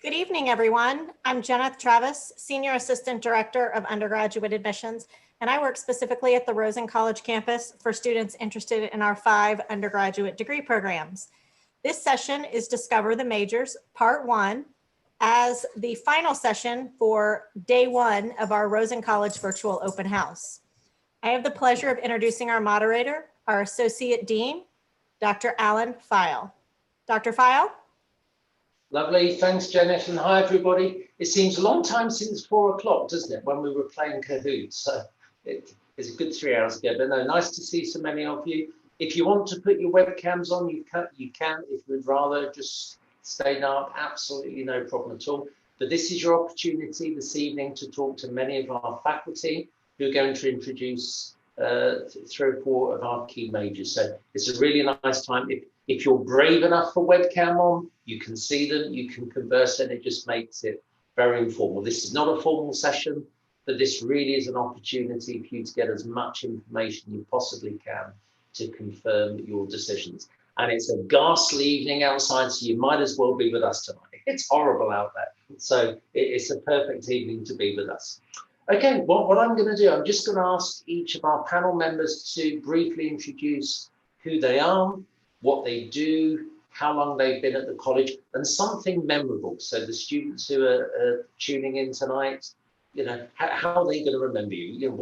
Good evening, everyone. I'm Jenna Travis, Senior Assistant Director of Undergraduate Admissions, and I work specifically at the Rosen College campus for students interested in our 5 undergraduate degree programs. This session is Discover the Majors, Part 1, as the final session for Day 1 of our Rosen College Virtual Open House. I have the pleasure of introducing our moderator, our Associate Dean, Dr. Alan Feil. Dr. Feil? Lovely, thanks Janet, and hi everybody. It seems a long time since 4 o'clock, doesn't it, when we were playing Kahoot? So it's a good 3 hours ago, but no, nice to see so many of you. If you want to put your webcams on, you can. If you would rather just stay dark, absolutely no problem at all. But this is your opportunity this evening to talk to many of our faculty who are going to introduce 3 or 4 of our key majors. So it's a really nice time. If you're brave enough for webcam on, you can see them, you can converse, and it just makes it very informal. This is not a formal session, but this really is an opportunity for you to get as much information you possibly can to confirm your decisions. And it's a ghastly evening outside, so you might as well be with us tonight. It's horrible out there. So it's a perfect evening to be with us. Okay, what I'm going to do, I'm just going to ask each of our panel members to briefly introduce who they are, what they do, how long they've been at the college, and something memorable. So the students who are tuning in tonight, you know, how are they going to remember you? You know,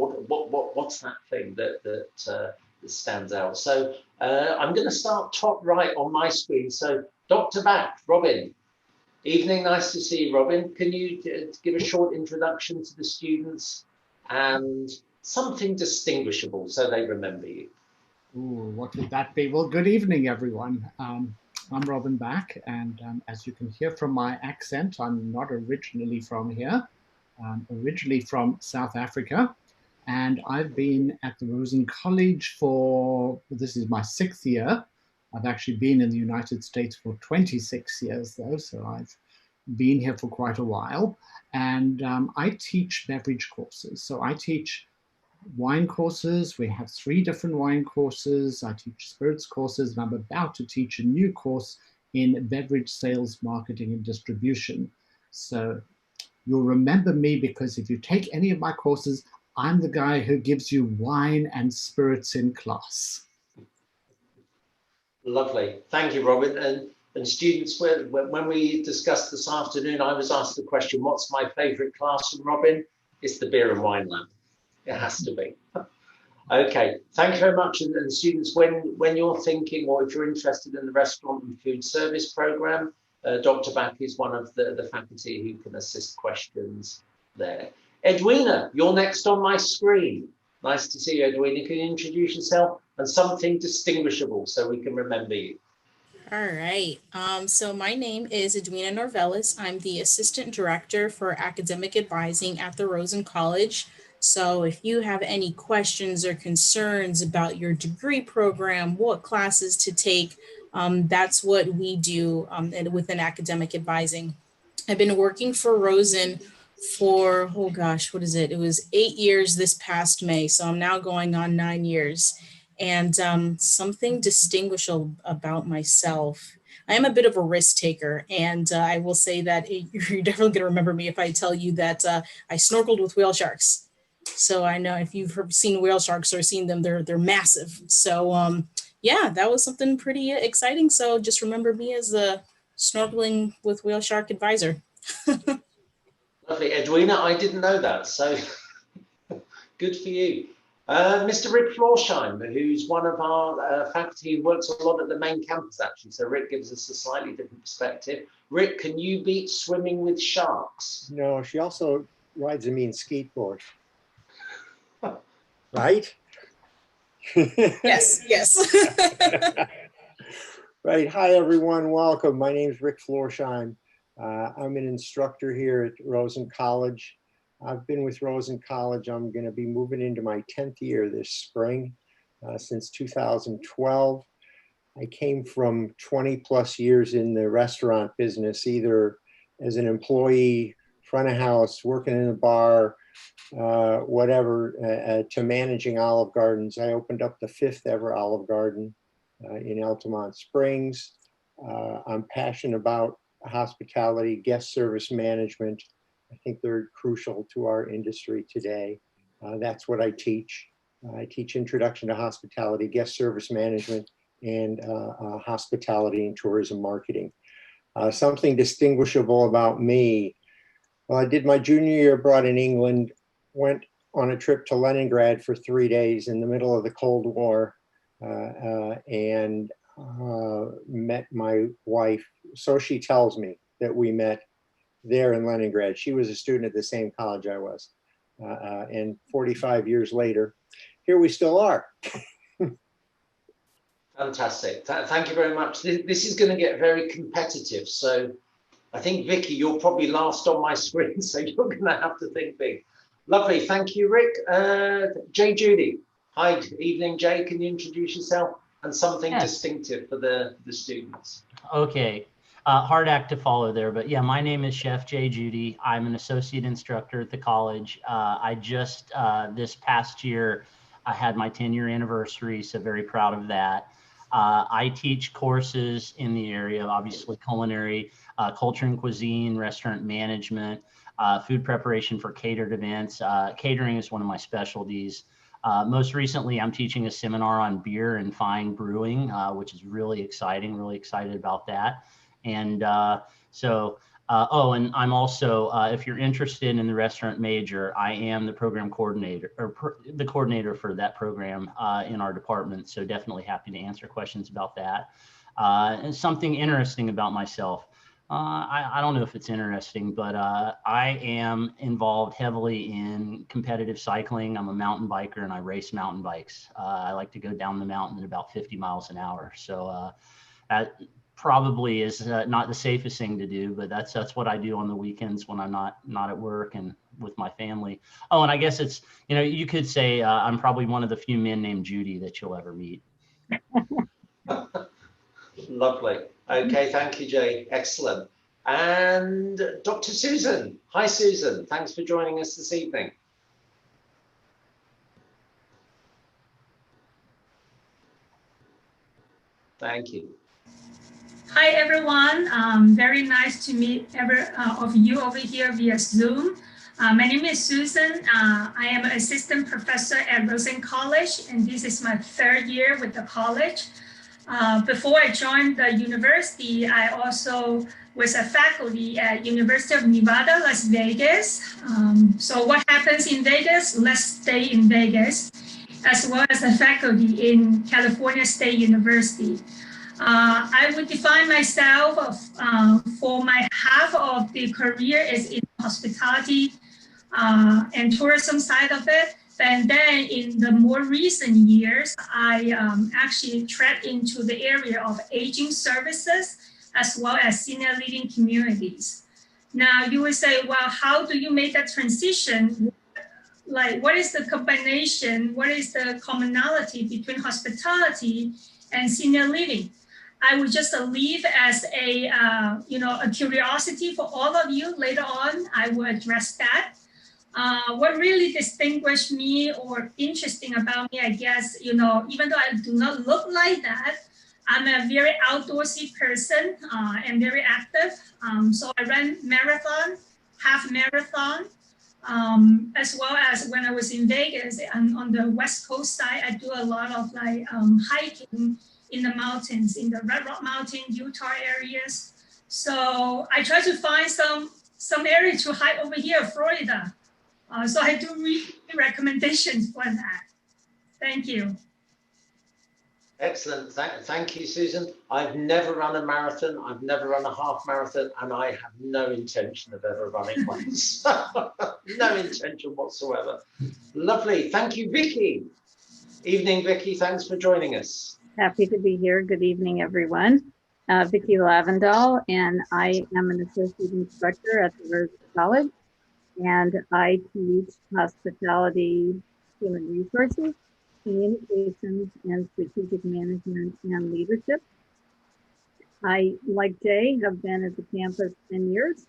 what's that thing that stands out? So I'm going to start top right on my screen. So Dr. Back, Robin. Evening, nice to see you, Robin. Can you give a short introduction to the students and something distinguishable so they remember you? Ooh, what would that be? Well, good evening, everyone. I'm Robin Back, and as you can hear from my accent, I'm not originally from here. I'm originally from South Africa, and I've been at the Rosen College for, this is my 6th year. I've actually been in the United States for 26 years, though, so I've been here for quite a while. And I teach beverage courses. So I teach wine courses. We have 3 different wine courses. I teach spirits courses, and I'm about to teach a new course in beverage sales, marketing, and distribution. So you'll remember me because if you take any of my courses, I'm the guy who gives you wine and spirits in class. Lovely. Thank you, Robin. And students, when we discussed this afternoon, I was asked the question, what's my favorite class from Robin? It's the beer and wine lab. It has to be. Okay, thank you very much. And students, when you're thinking, or if you're interested in the restaurant and food service program, Dr. Back is one of the faculty who can assist questions there. Edwina, you're next on my screen. Nice to see you, Edwina. Can you introduce yourself and something distinguishable so we can remember you? All right. So my name is Edwina Norvellis. I'm the Assistant Director for Academic Advising at the Rosen College. So if you have any questions or concerns about your degree program, what classes to take, that's what we do within academic advising. I've been working for Rosen for, oh gosh, what is it? It was 8 years this past May. So I'm now going on 9 years. And something distinguishable about myself. I am a bit of a risk taker, and I will say that you're definitely going to remember me if I tell you that I snorkeled with whale sharks. So I know if you've seen whale sharks or seen them, they're massive. So yeah, that was something pretty exciting. So just remember me as a snorkeling with whale shark advisor. Lovely, Edwina. I didn't know that, so good for you. Mr. Rick Florsheim, who's one of our faculty who works a lot at the main campus, actually. So Rick gives us a slightly different perspective. Rick, can you beat swimming with sharks? No, she also rides a mean skateboard. Right? Yes, yes. Right. Hi, everyone. Welcome. My name is Rick Florsheim. I'm an instructor here at Rosen College. I've been with Rosen College. I'm going to be moving into my 10th year this spring, since 2012. I came from 20 plus years in the restaurant business, either as an employee, front of house, working in a bar, whatever, to managing Olive Gardens. I opened up the 5th ever Olive Garden in Altamont Springs. I'm passionate about hospitality, guest service management. I think they're crucial to our industry today. That's what I teach. I teach Introduction to Hospitality, Guest Service Management, and Hospitality and Tourism Marketing. Something distinguishable about me. Well, I did my junior year abroad in England, went on a trip to Leningrad for 3 days in the middle of the Cold War, and met my wife. So she tells me that we met there in Leningrad. She was a student at the same college I was. And 45 years later, here we still are. Fantastic. Thank you very much. This is going to get very competitive. So I think, Vicky, you're probably last on my screen, so you're going to have to think big. Lovely. Thank you, Rick. Jay Judy. Hi, evening, Jay. Can you introduce yourself and something distinctive for the students? Okay. Hard act to follow there, but yeah, my name is Chef Jay Judy. I'm an associate instructor at the college. I just, this past year, I had my 10-year anniversary, so very proud of that. I teach courses in the area, obviously culinary, culture and cuisine, restaurant management, food preparation for catered events. Catering is one of my specialties. Most recently, I'm teaching a seminar on beer and fine brewing, which is really exciting, really excited about that. And and I'm also, if you're interested in the restaurant major, I am the program coordinator or the coordinator for that program in our department. So definitely happy to answer questions about that. And something interesting about myself. I don't know if it's interesting, but I am involved heavily in competitive cycling. I'm a mountain biker and I race mountain bikes. I like to go down the mountain at about 50 miles an hour. So that probably is not the safest thing to do, but that's what I do on the weekends when I'm not at work and with my family. Oh, and I guess it's, you could say I'm probably one of the few men named Judy that you'll ever meet. Lovely. Okay, thank you, Jay. Excellent. And Dr. Susan. Hi, Susan. Thanks for joining us this evening. Thank you. Hi, everyone. Very nice to meet every of you over here via Zoom. My name is Susan. I am an assistant professor at Rosen College, and this is my 3rd year with the college. Before I joined the university, I also was a faculty at University of Nevada, Las Vegas. So what happens in Vegas, let's stay in Vegas, as well as a faculty in California State University. I would define myself for my half of the career is in hospitality and tourism side of it. And then in the more recent years, I actually tread into the area of aging services as well as senior living communities. Now you would say, well, how do you make that transition? Like, what is the combination? What is the commonality between hospitality and senior living? I would just leave as a curiosity for all of you. Later on, I will address that. What really distinguished me or interesting about me, I guess, even though I do not look like that, I'm a very outdoorsy person and very active. So I ran marathon, half marathon, as well as when I was in Vegas and on the West Coast side, I do a lot of hiking in the mountains, in the Red Rock Mountain, Utah areas. So I try to find some area to hike over here, Florida. So I do read recommendations for that. Thank you. Excellent. Thank you, Susan. I've never run a marathon. I've never run a half marathon, and I have no intention of ever running one. No intention whatsoever. Lovely. Thank you, Vicky. Evening, Vicky. Thanks for joining us. Happy to be here. Good evening, everyone. Vicki Lavendal, and I am an associate instructor at the Rosen College, and I teach hospitality, human resources, communications, and strategic management and leadership. I, like Jay, have been at the campus 10 years.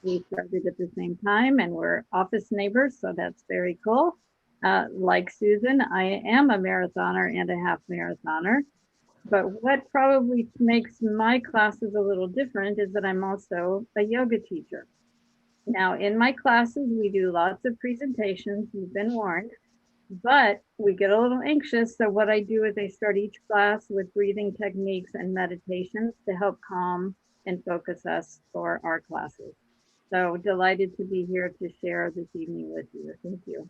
We started at the same time and we're office neighbors, so that's very cool. Like Susan, I am a marathoner and a half marathoner. But what probably makes my classes a little different is that I'm also a yoga teacher. Now, in my classes, we do lots of presentations, you've been warned, but we get a little anxious. So what I do is I start each class with breathing techniques and meditations to help calm and focus us for our classes. So delighted to be here to share this evening with you. Thank you.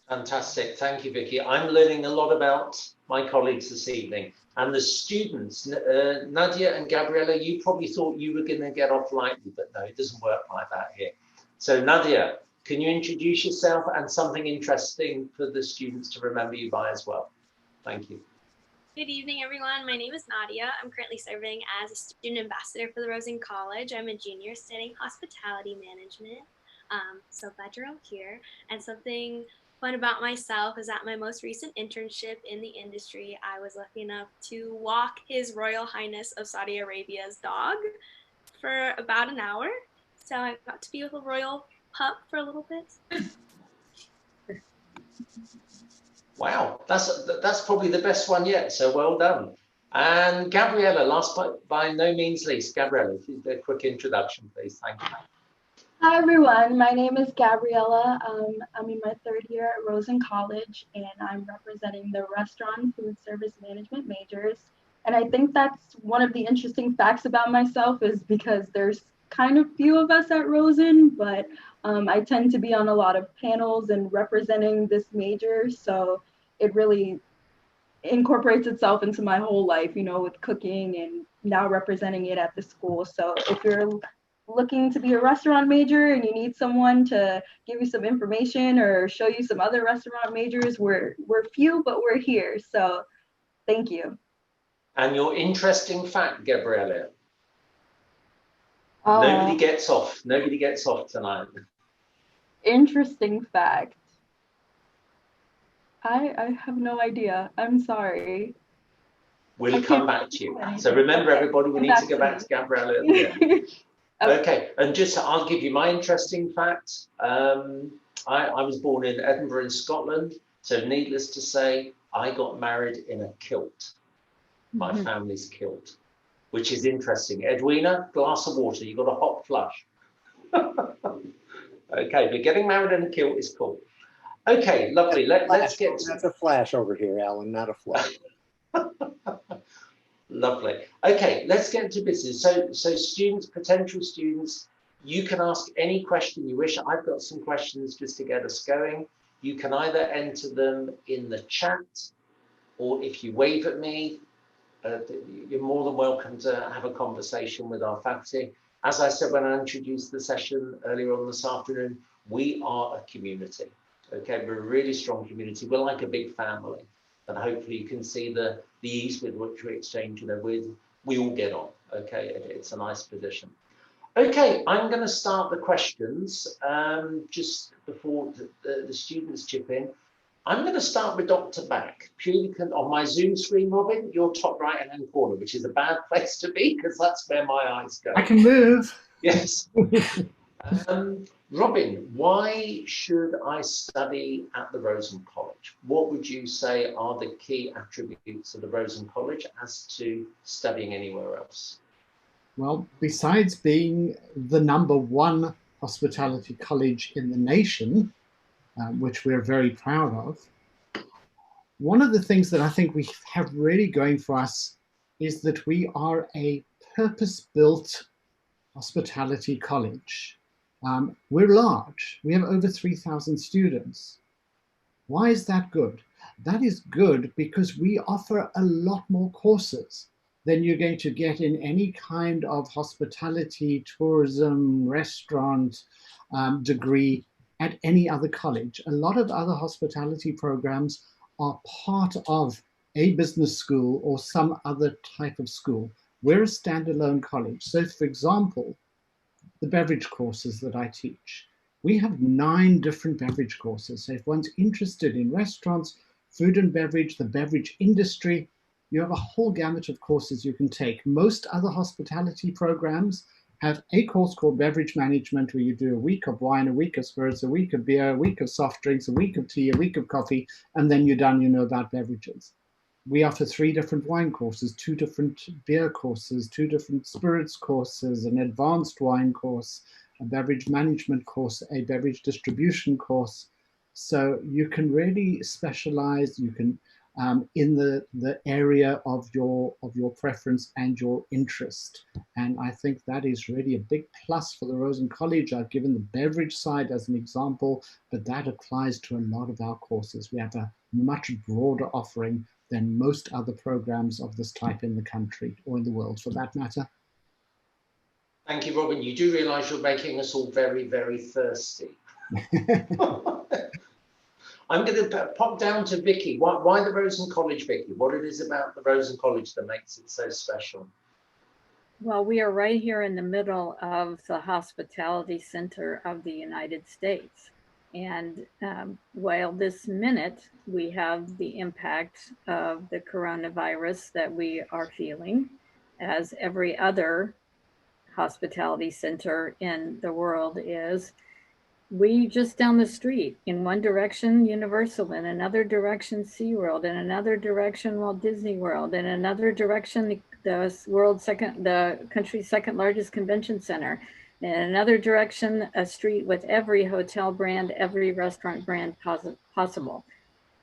Fantastic. Thank you, Vicky. I'm learning a lot about my colleagues this evening. And the students, Nadia and Gabriella, you probably thought you were going to get off lightly, but no, it doesn't work like that here. So Nadia, can you introduce yourself and something interesting for the students to remember you by as well? Thank you. Good evening, everyone. My name is Nadia. I'm currently serving as a student ambassador for the Rosen College. I'm a junior studying hospitality management. So glad you're all here. And something fun about myself is that my most recent internship in the industry, I was lucky enough to walk His Royal Highness of Saudi Arabia's dog for about an hour. So I got to be with a royal pup for a little bit. Wow, that's probably the best one yet. So well done. And Gabriella, last but by no means least, Gabriella, if you do a quick introduction, please. Thank you. Hi everyone, my name is Gabriella. I'm in my third year at Rosen College and I'm representing the restaurant food service management majors. And I think that's one of the interesting facts about myself is because there's kind of few of us at Rosen, but I tend to be on a lot of panels and representing this major. So it really incorporates itself into my whole life, you know, with cooking and now representing it at the school. So if you're looking to be a restaurant major and you need someone to give you some information or show you some other restaurant majors, we're few, but we're here. So thank you. And your interesting fact, Gabriella. Nobody gets off tonight. Interesting fact. I have no idea. I'm sorry. We'll come back to you. So remember, everybody, we need to go back to Gabriella at the end. Okay, and just I'll give you my interesting fact. I was born in Edinburgh in Scotland, so needless to say, I got married in a kilt. My family's kilt, which is interesting. Edwina, glass of water, you got a hot flush. Okay, but getting married in a kilt is cool. Okay, lovely. Let's get to... That's a flash over here, Alan, not a flush. Lovely. Okay, let's get into business. So students, potential students, you can ask any question you wish. I've got some questions just to get us going. You can either enter them in the chat, or if you wave at me, you're more than welcome to have a conversation with our faculty. As I said when I introduced the session earlier on this afternoon, we are a community. Okay, we're a really strong community. We're like a big family. And hopefully you can see the ease with which we exchange, you know, we all get on, okay? It's a nice position. Okay, I'm going to start the questions just before the students chip in. I'm going to start with Dr. Back, purely on my Zoom screen, Robin, your top right-hand corner, which is a bad place to be because that's where my eyes go. I can move. Yes. Robin, why should I study at the Rosen College? What would you say are the key attributes of the Rosen College as to studying anywhere else? Well, besides being the #1 hospitality college in the nation, which we're very proud of, one of the things that I think we have really going for us is that we are a purpose-built hospitality college. We're large. We have over 3,000 students. Why is that good? That is good because we offer a lot more courses than you're going to get in any kind of hospitality, tourism, restaurant degree at any other college. A lot of other hospitality programs are part of a business school or some other type of school. We're a standalone college. So for example, the beverage courses that I teach, we have 9 different beverage courses. So if one's interested in restaurants, food and beverage, the beverage industry, you have a whole gamut of courses you can take. Most other hospitality programs have a course called beverage management, where you do a week of wine, a week of spirits, a week of beer, a week of soft drinks, a week of tea, a week of coffee, and then you're done, you know about beverages. we offer 3 different wine courses, 2 different beer courses, 2 different spirits courses, an advanced wine course, a beverage management course, a beverage distribution course. So you can really specialize. You can in the area of your preference and your interest. And I think that is really a big plus for the Rosen College. I've given the beverage side as an example, but that applies to a lot of our courses. We have a much broader offering than most other programs of this type in the country, or in the world for that matter. Thank you, Robin. You do realise you're making us all very, very thirsty. I'm going to pop down to Vicky. Why the Rosen College, Vicky? What it is about the Rosen College that makes it so special? Well, we are right here in the middle of the hospitality center of the United States. And while this minute we have the impact of the coronavirus that we are feeling, as every other hospitality center in the world is, we just down the street, in one direction Universal, in another direction SeaWorld, in another direction Walt Disney World, in another direction the country's second largest convention center, in another direction a street with every hotel brand, every restaurant brand possible.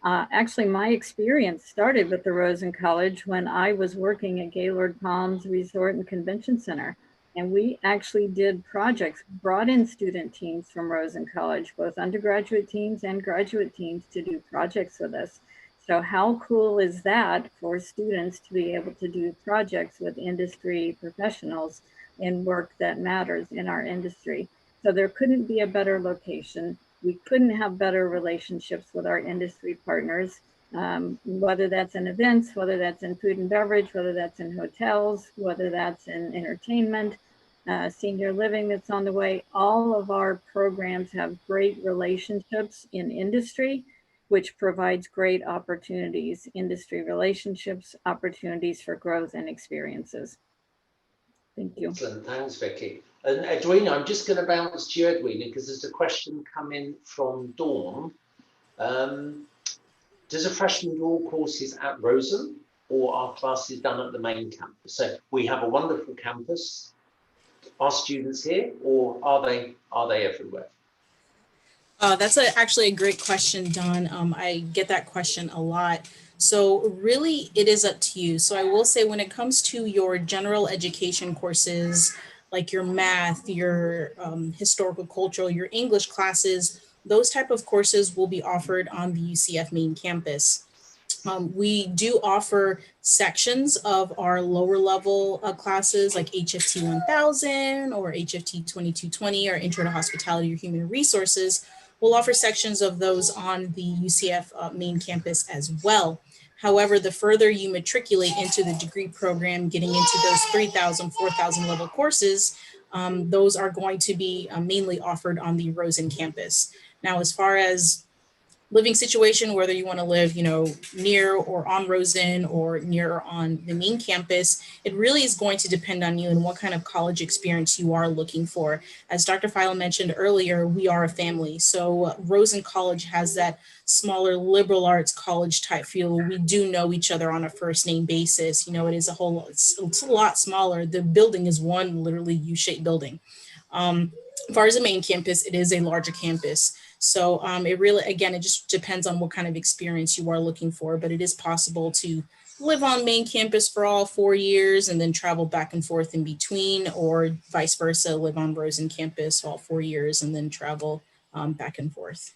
Actually, my experience started with the Rosen College when I was working at Gaylord Palms Resort and Convention Center. And we actually did projects, brought in student teams from Rosen College, both undergraduate teams and graduate teams, to do projects with us. So how cool is that for students to be able to do projects with industry professionals in work that matters in our industry? So there couldn't be a better location. We couldn't have better relationships with our industry partners, whether that's in events, whether that's in food and beverage, whether that's in hotels, whether that's in entertainment, senior living that's on the way. All of our programs have great relationships in industry, which provides great opportunities, industry relationships, opportunities for growth and experiences. Thank you. Excellent, thanks, Vicky. And Edwina, I'm just going to bounce to you, Edwina, because there's a question coming from Dawn. Does a freshman do all courses at Rosen, or are classes done at the main campus? So we have a wonderful campus. Are students here, or are they everywhere? That's actually a great question, Don. I get that question a lot. So really, it is up to you. So I will say, when it comes to your general education courses, like your math, your historical, cultural, your English classes, those type of courses will be offered on the UCF main campus. We do offer sections of our lower level classes like HFT 1000 or HFT 2220 or Intro to Hospitality or Human Resources. We'll offer sections of those on the UCF main campus as well. However, the further you matriculate into the degree program, getting into those 3,000, 4,000 level courses, those are going to be mainly offered on the Rosen campus. Now, as far as living situation, whether you want to live, near or on Rosen or near or on the main campus, it really is going to depend on you and what kind of college experience you are looking for. As Dr. Feil mentioned earlier, we are a family. So Rosen College has that smaller liberal arts college type feel. We do know each other on a first name basis. It is it's a lot smaller. The building is one literally U-shaped building. As far as the main campus, it is a larger campus. So it really, again, it just depends on what kind of experience you are looking for, but it is possible to live on main campus for all 4 years and then travel back and forth in between, or vice versa, live on Rosen campus all 4 years and then travel back and forth.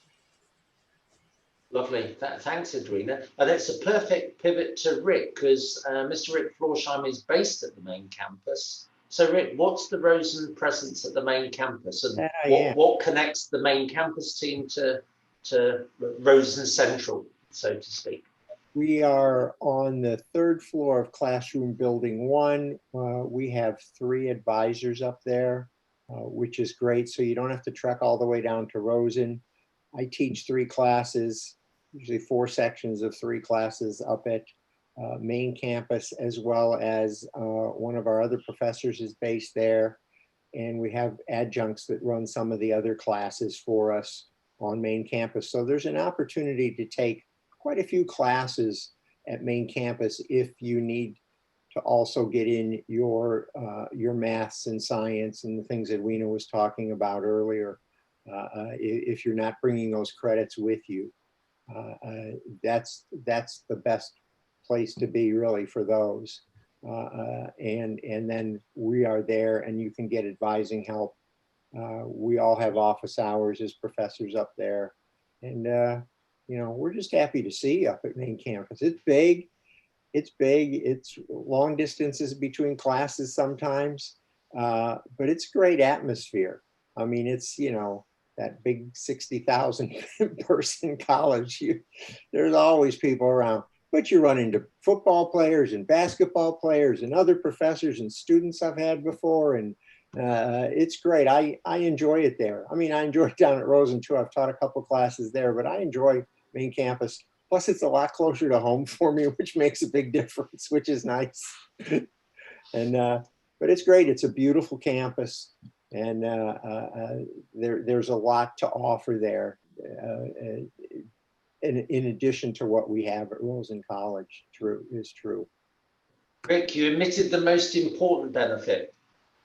Lovely, thanks, Edwina. And it's a perfect pivot to Rick, because Mr. Rick Florsheim is based at the main campus. So Rick, what's the Rosen presence at the main campus, and what connects the main campus team to Rosen Central, so to speak? We are on the 3rd floor of Classroom Building 1. We have 3 advisors up there, which is great. So you don't have to trek all the way down to Rosen. I teach 3 classes, usually 4 sections of 3 classes up at main campus, as well as one of our other professors is based there. And we have adjuncts that run some of the other classes for us on main campus. So there's an opportunity to take quite a few classes at main campus if you need to also get in your maths and science and the things that Weena was talking about earlier. If you're not bringing those credits with you, that's the best place to be really for those. And then we are there, and you can get advising help. We all have office hours as professors up there, and you know, we're just happy to see you up at main campus. It's big. It's long distances between classes sometimes, but it's a great atmosphere. I mean, it's, you know, that big 60,000 person college. There's always people around, but you run into football players and basketball players and other professors and students I've had before, and it's great. I enjoy it there. I mean, I enjoy it down at Rosen too. I've taught a couple classes there, but I enjoy main campus. Plus, it's a lot closer to home for me, which makes a big difference, which is nice. And but it's great. It's a beautiful campus, and there's a lot to offer there. In addition to what we have at Rosen College, is true. Rick, you omitted the most important benefit.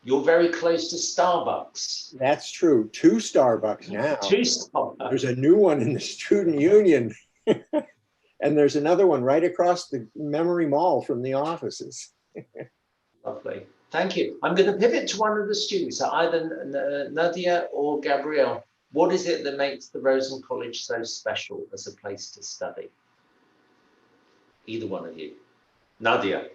You're very close to Starbucks. That's true. 2 Starbucks now. 2 Starbucks. There's a new one in the student union. And there's another one right across the Memory Mall from the offices. Lovely. Thank you. I'm going to pivot to one of the students, either Nadia or Gabrielle. What is it that makes the Rosen College so special as a place to study? Either one of you. Nadia.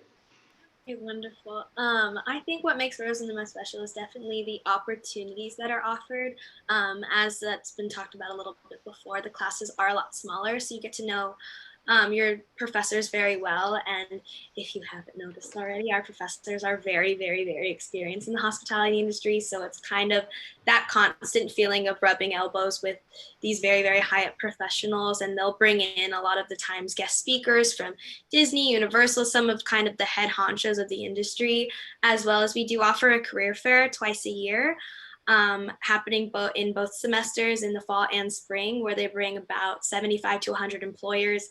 Okay, wonderful. I think what makes Rosen the most special is definitely the opportunities that are offered. As that's been talked about a little bit before, the classes are a lot smaller, so you get to know your professors very well. And if you haven't noticed already, our professors are very, very, very experienced in the hospitality industry. So it's kind of that constant feeling of rubbing elbows with these very, very high up professionals. And they'll bring in a lot of the times guest speakers from Disney, Universal, some of kind of the head honchos of the industry, as well as we do offer a career fair twice a year. Happening in both semesters in the fall and spring, where they bring about 75 to 100 employers.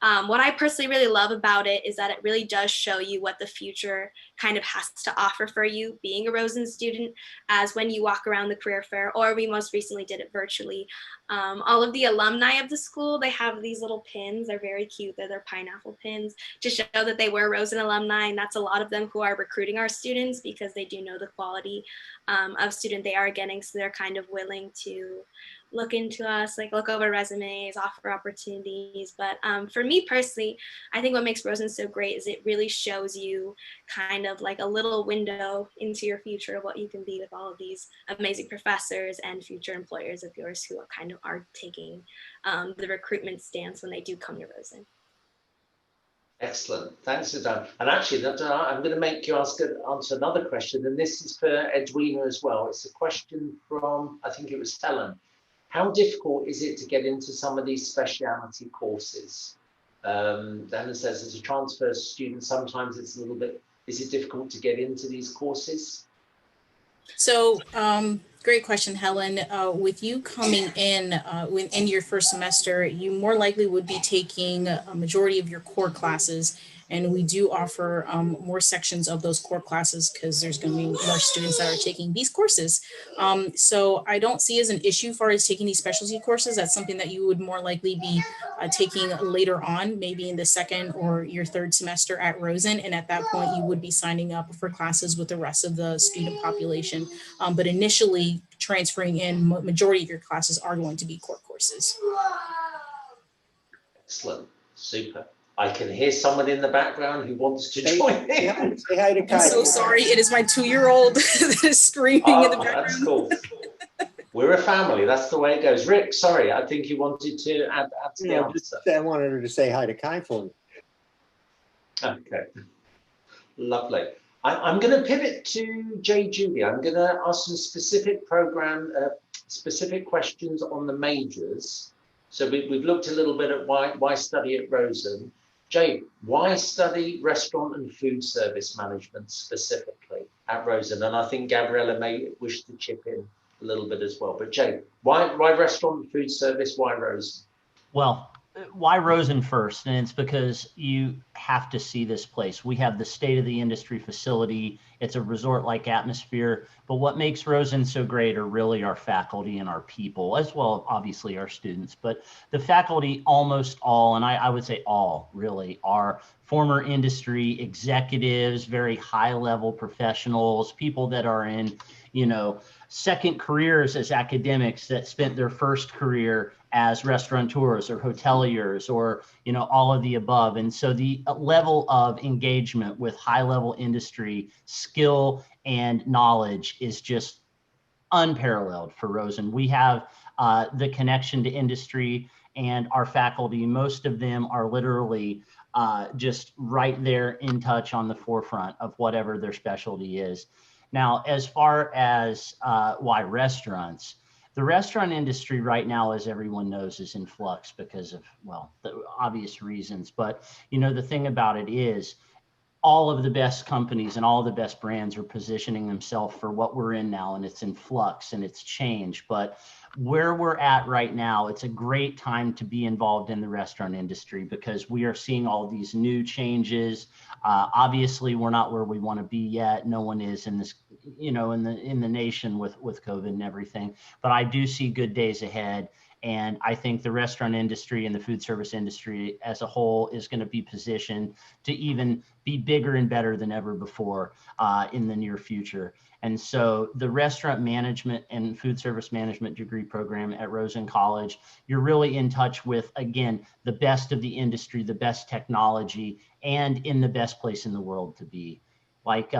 What I personally really love about it is that it really does show you what the future kind of has to offer for you being a Rosen student, as when you walk around the career fair, or we most recently did it virtually. All of the alumni of the school, they have these little pins. They're very cute. They're pineapple pins to show that they were Rosen alumni. And that's a lot of them who are recruiting our students because they do know the quality of student they are getting. So they're kind of willing to look into us, like look over resumes, offer opportunities. But for me personally, I think what makes Rosen so great is it really shows you kind of like a little window into your future of what you can be with all of these amazing professors and future employers of yours who are kind of are taking the recruitment stance when they do come to Rosen. Excellent. Thanks, Sudan. And actually, I'm going to make you answer another question, and this is for Edwina as well. It's a question from, I think it was Helen. How difficult is it to get into some of these speciality courses? Helen says, as a transfer student, sometimes it's a little bit, is it difficult to get into these courses? So great question, Helen. With you coming in your first semester, you more likely would be taking a majority of your core classes. And we do offer more sections of those core classes because there's going to be more students that are taking these courses. So I don't see as an issue far as taking these specialty courses. That's something that you would more likely be taking later on, maybe in the second or your third semester at Rosen. And at that point, you would be signing up for classes with the rest of the student population. But initially, transferring in, majority of your classes are going to be core courses. Excellent. Super. I can hear someone in the background who wants to join in. Say hi to Kai. I'm so sorry. It is my 2-year-old that is screaming in the background. That's cool. We're a family. That's the way it goes. Rick, sorry, I think you wanted to add to the answer. I wanted her to say hi to Kai for me. Okay. Lovely. I'm going to pivot to Jay Julie. I'm going to ask some specific questions on the majors. So we've looked a little bit at why study at Rosen. Jay, why study restaurant and food service management specifically at Rosen? And I think Gabriella may wish to chip in a little bit as well. But Jay, why restaurant and food service? Why Rosen? Well, why Rosen first? And it's because you have to see this place. We have the state of the industry facility. It's a resort-like atmosphere. But what makes Rosen so great are really our faculty and our people, as well, obviously, our students. But the faculty, almost all, and I would say all, really, are former industry executives, very high-level professionals, people that are in, second careers as academics that spent their first career as restaurateurs or hoteliers or, all of the above. And so the level of engagement with high level industry skill and knowledge is just unparalleled for Rosen. We have the connection to industry, and our faculty, most of them are literally just right there in touch on the forefront of whatever their specialty is. Now, as far as why restaurants, the restaurant industry right now, as everyone knows, is in flux because of, well, the obvious reasons. But, the thing about it is all of the best companies and all of the best brands are positioning themselves for what we're in now, and it's in flux and it's changed. But where we're at right now, it's a great time to be involved in the restaurant industry because we are seeing all these new changes. Obviously, we're not where we want to be yet. No one is in this, in the nation with COVID and everything. But I do see good days ahead. And I think the restaurant industry and the food service industry as a whole is going to be positioned to even be bigger and better than ever before in the near future. And so the restaurant management and food service management degree program at Rosen College, you're really in touch with, again, the best of the industry, the best technology, and in the best place in the world to be. Like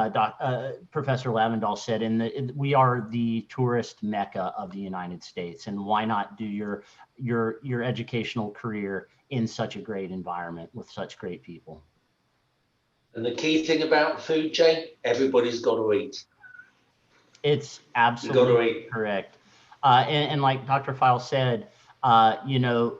Professor Lavendal said, we are the tourist mecca of the United States, and why not do your educational career in such a great environment with such great people? And the key thing about food, Jay, everybody's got to eat. It's absolutely correct. And like Dr. Feil said,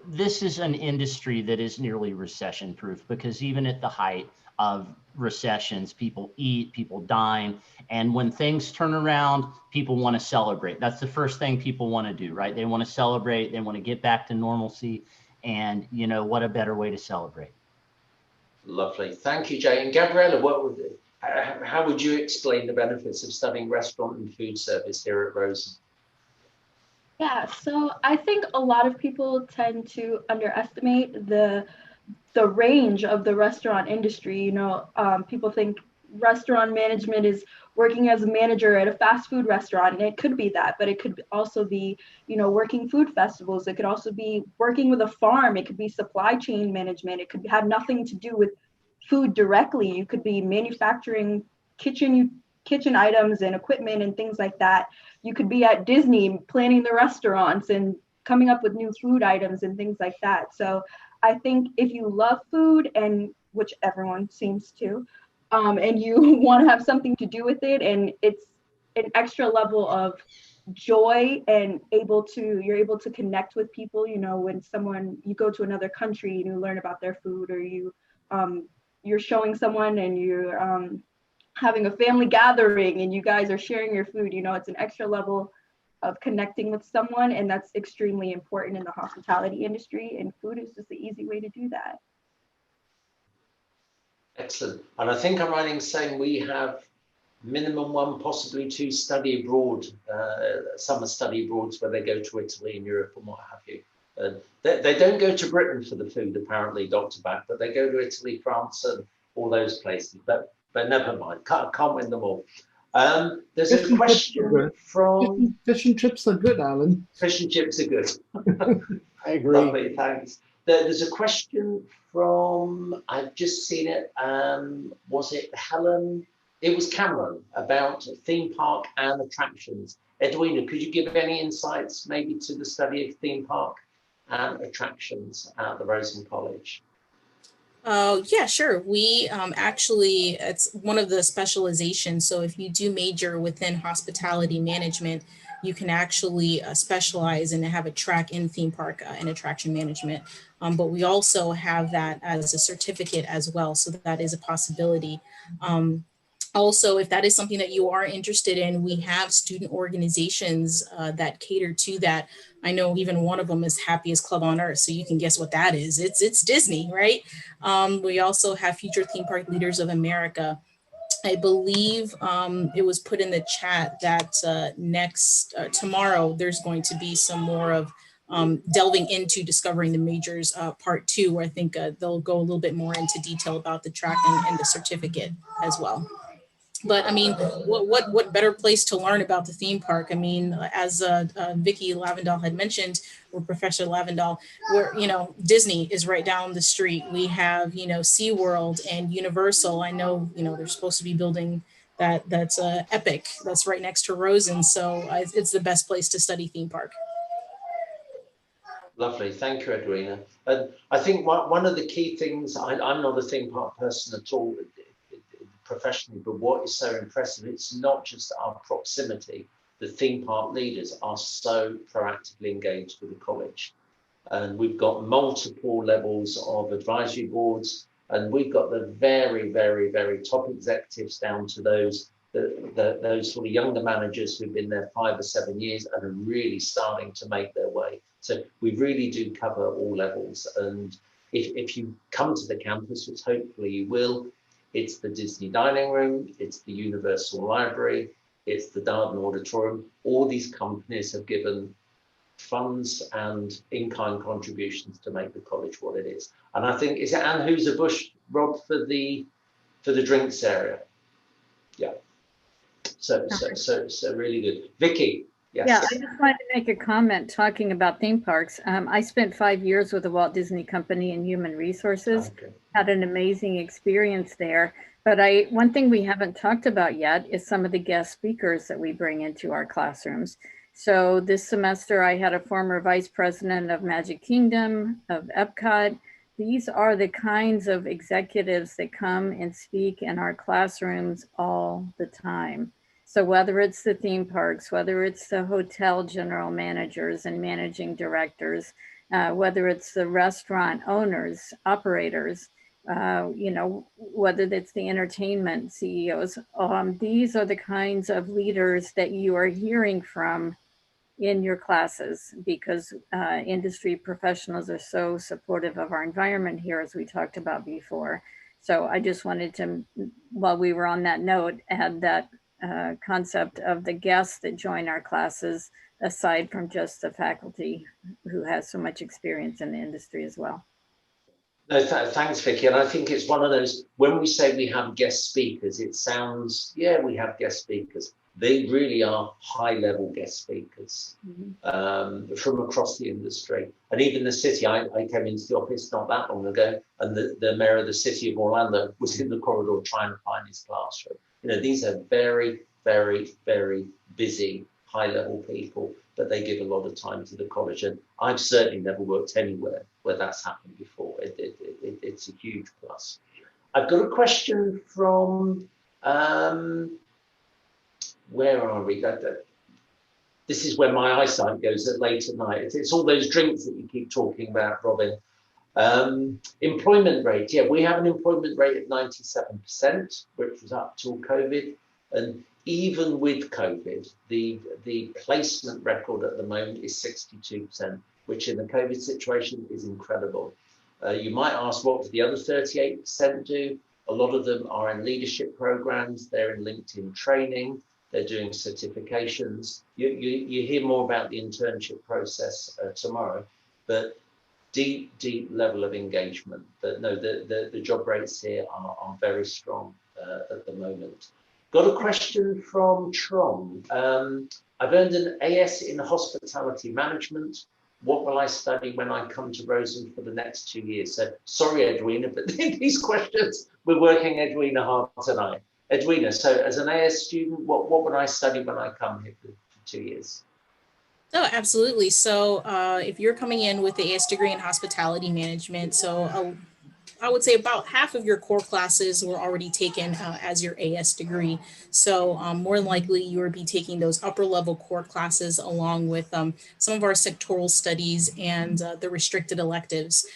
this is an industry that is nearly recession proof because even at the height of recessions, people eat, people dine, and when things turn around, people want to celebrate. That's the first thing people want to do, right? They want to celebrate, they want to get back to normalcy, and what a better way to celebrate. Lovely. Thank you, Jay. And Gabriella, how would you explain the benefits of studying restaurant and food service here at Rosen? Yeah, so I think a lot of people tend to underestimate the range of the restaurant industry. People think restaurant management is working as a manager at a fast food restaurant, and it could be that, but it could also be, working food festivals. It could also be working with a farm. It could be supply chain management. It could have nothing to do with food directly. You could be manufacturing kitchen items and equipment and things like that. You could be at Disney planning the restaurants and coming up with new food items and things like that. So I think if you love food, and which everyone seems to, and you want to have something to do with it, and it's an extra level of joy and you're able to connect with people, when you go to another country and you learn about their food, or you're showing someone and you're having a family gathering and you guys are sharing your food, it's an extra level of connecting with someone, and that's extremely important in the hospitality industry, and food is just the easy way to do that. Excellent. And I think I'm right in saying we have minimum one, possibly two study abroad, summer study abroads where they go to Italy and Europe and what have you. They don't go to Britain for the food, apparently, Dr. Back, but they go to Italy, France, and all those places. But never mind, can't win them all. There's a question from... Fish and chips are good, Alan. Fish and chips are good. I agree. Lovely, thanks. There's a question from, I've just seen it, was it Helen? It was Cameron, about theme park and attractions. Edwina, could you give any insights maybe to the study of theme park and attractions at the Rosen College? Yeah, sure. We actually, it's one of the specializations. So if you do major within hospitality management, you can actually specialize and have a track in theme park and attraction management. But we also have that as a certificate as well. So that is a possibility. Also, if that is something that you are interested in, we have student organizations that cater to that. I know even one of them is Happiest Club on Earth, so you can guess what that is. It's Disney, right? We also have Future Theme Park Leaders of America. I believe it was put in the chat that tomorrow there's going to be some more of delving into discovering the majors part 2, where I think they'll go a little bit more into detail about the track and the certificate as well. But I mean, what better place to learn about the theme park? I mean, as Vicki Lavendal had mentioned, or Professor Lavendal, Disney is right down the street. We have, SeaWorld and Universal. I know, they're supposed to be building that's Epic that's right next to Rosen. So it's the best place to study theme park. Lovely, thank you, Edwina. And I think one of the key things, I'm not a theme park person at all professionally, but what is so impressive, it's not just our proximity. The theme park leaders are so proactively engaged with the college. And we've got multiple levels of advisory boards, and we've got the very, very, very top executives down to those sort of younger managers who've been there 5 or 7 years and are really starting to make their way. So we really do cover all levels. And if you come to the campus, which hopefully you will, it's the Disney dining room, it's the Universal Library, it's the Darden Auditorium. All these companies have given funds and in-kind contributions to make the college what it is. And I think, is it Anne Hooser-Bush, Rob, for the drinks area? Yeah. So really good. Vicki, yes. Yeah, I just wanted to make a comment talking about theme parks. I spent 5 years with the Walt Disney Company in Human Resources. Okay. Had an amazing experience there. But one thing we haven't talked about yet is some of the guest speakers that we bring into our classrooms. So this semester, I had a former vice president of Magic Kingdom, of Epcot. These are the kinds of executives that come and speak in our classrooms all the time. So whether it's the theme parks, whether it's the hotel general managers and managing directors, whether it's the restaurant owners, operators, whether it's the entertainment CEOs, these are the kinds of leaders that you are hearing from in your classes, because industry professionals are so supportive of our environment here, as we talked about before. So I just wanted to, while we were on that note, add that concept of the guests that join our classes, aside from just the faculty who has so much experience in the industry as well. No, thanks, Vicki. And I think it's one of those, when we say we have guest speakers, it sounds, yeah, we have guest speakers. They really are high-level guest speakers from across the industry. And even the city, I came into the office not that long ago, and the mayor of the city of Orlando was in the corridor trying to find his classroom. These are very, very, very busy, high-level people, but they give a lot of time to the college. And I've certainly never worked anywhere where that's happened before. It's a huge plus. I've got a question from, where are we? This is where my eyesight goes at late at night. It's all those drinks that you keep talking about, Robin. Employment rate. Yeah, we have an employment rate of 97%, which was up till COVID. And even with COVID, the placement record at the moment is 62%, which in the COVID situation is incredible. You might ask, what does the other 38% do? A lot of them are in leadership programs. They're in LinkedIn training. They're doing certifications. You hear more about the internship process tomorrow, but deep level of engagement. But no, the job rates here are very strong at the moment. Got a question from Tron. I've earned an AS in hospitality management. What will I study when I come to Rosen for the next 2 years? So sorry, Edwina, but these questions, we're working Edwina hard tonight. Edwina, so as an AS student, what would I study when I come here for 2 years? Oh, absolutely. So if you're coming in with the AS degree in hospitality management, so I would say about half of your core classes were already taken as your AS degree. So more than likely you will be taking those upper level core classes along with some of our sectoral studies and the restricted electives.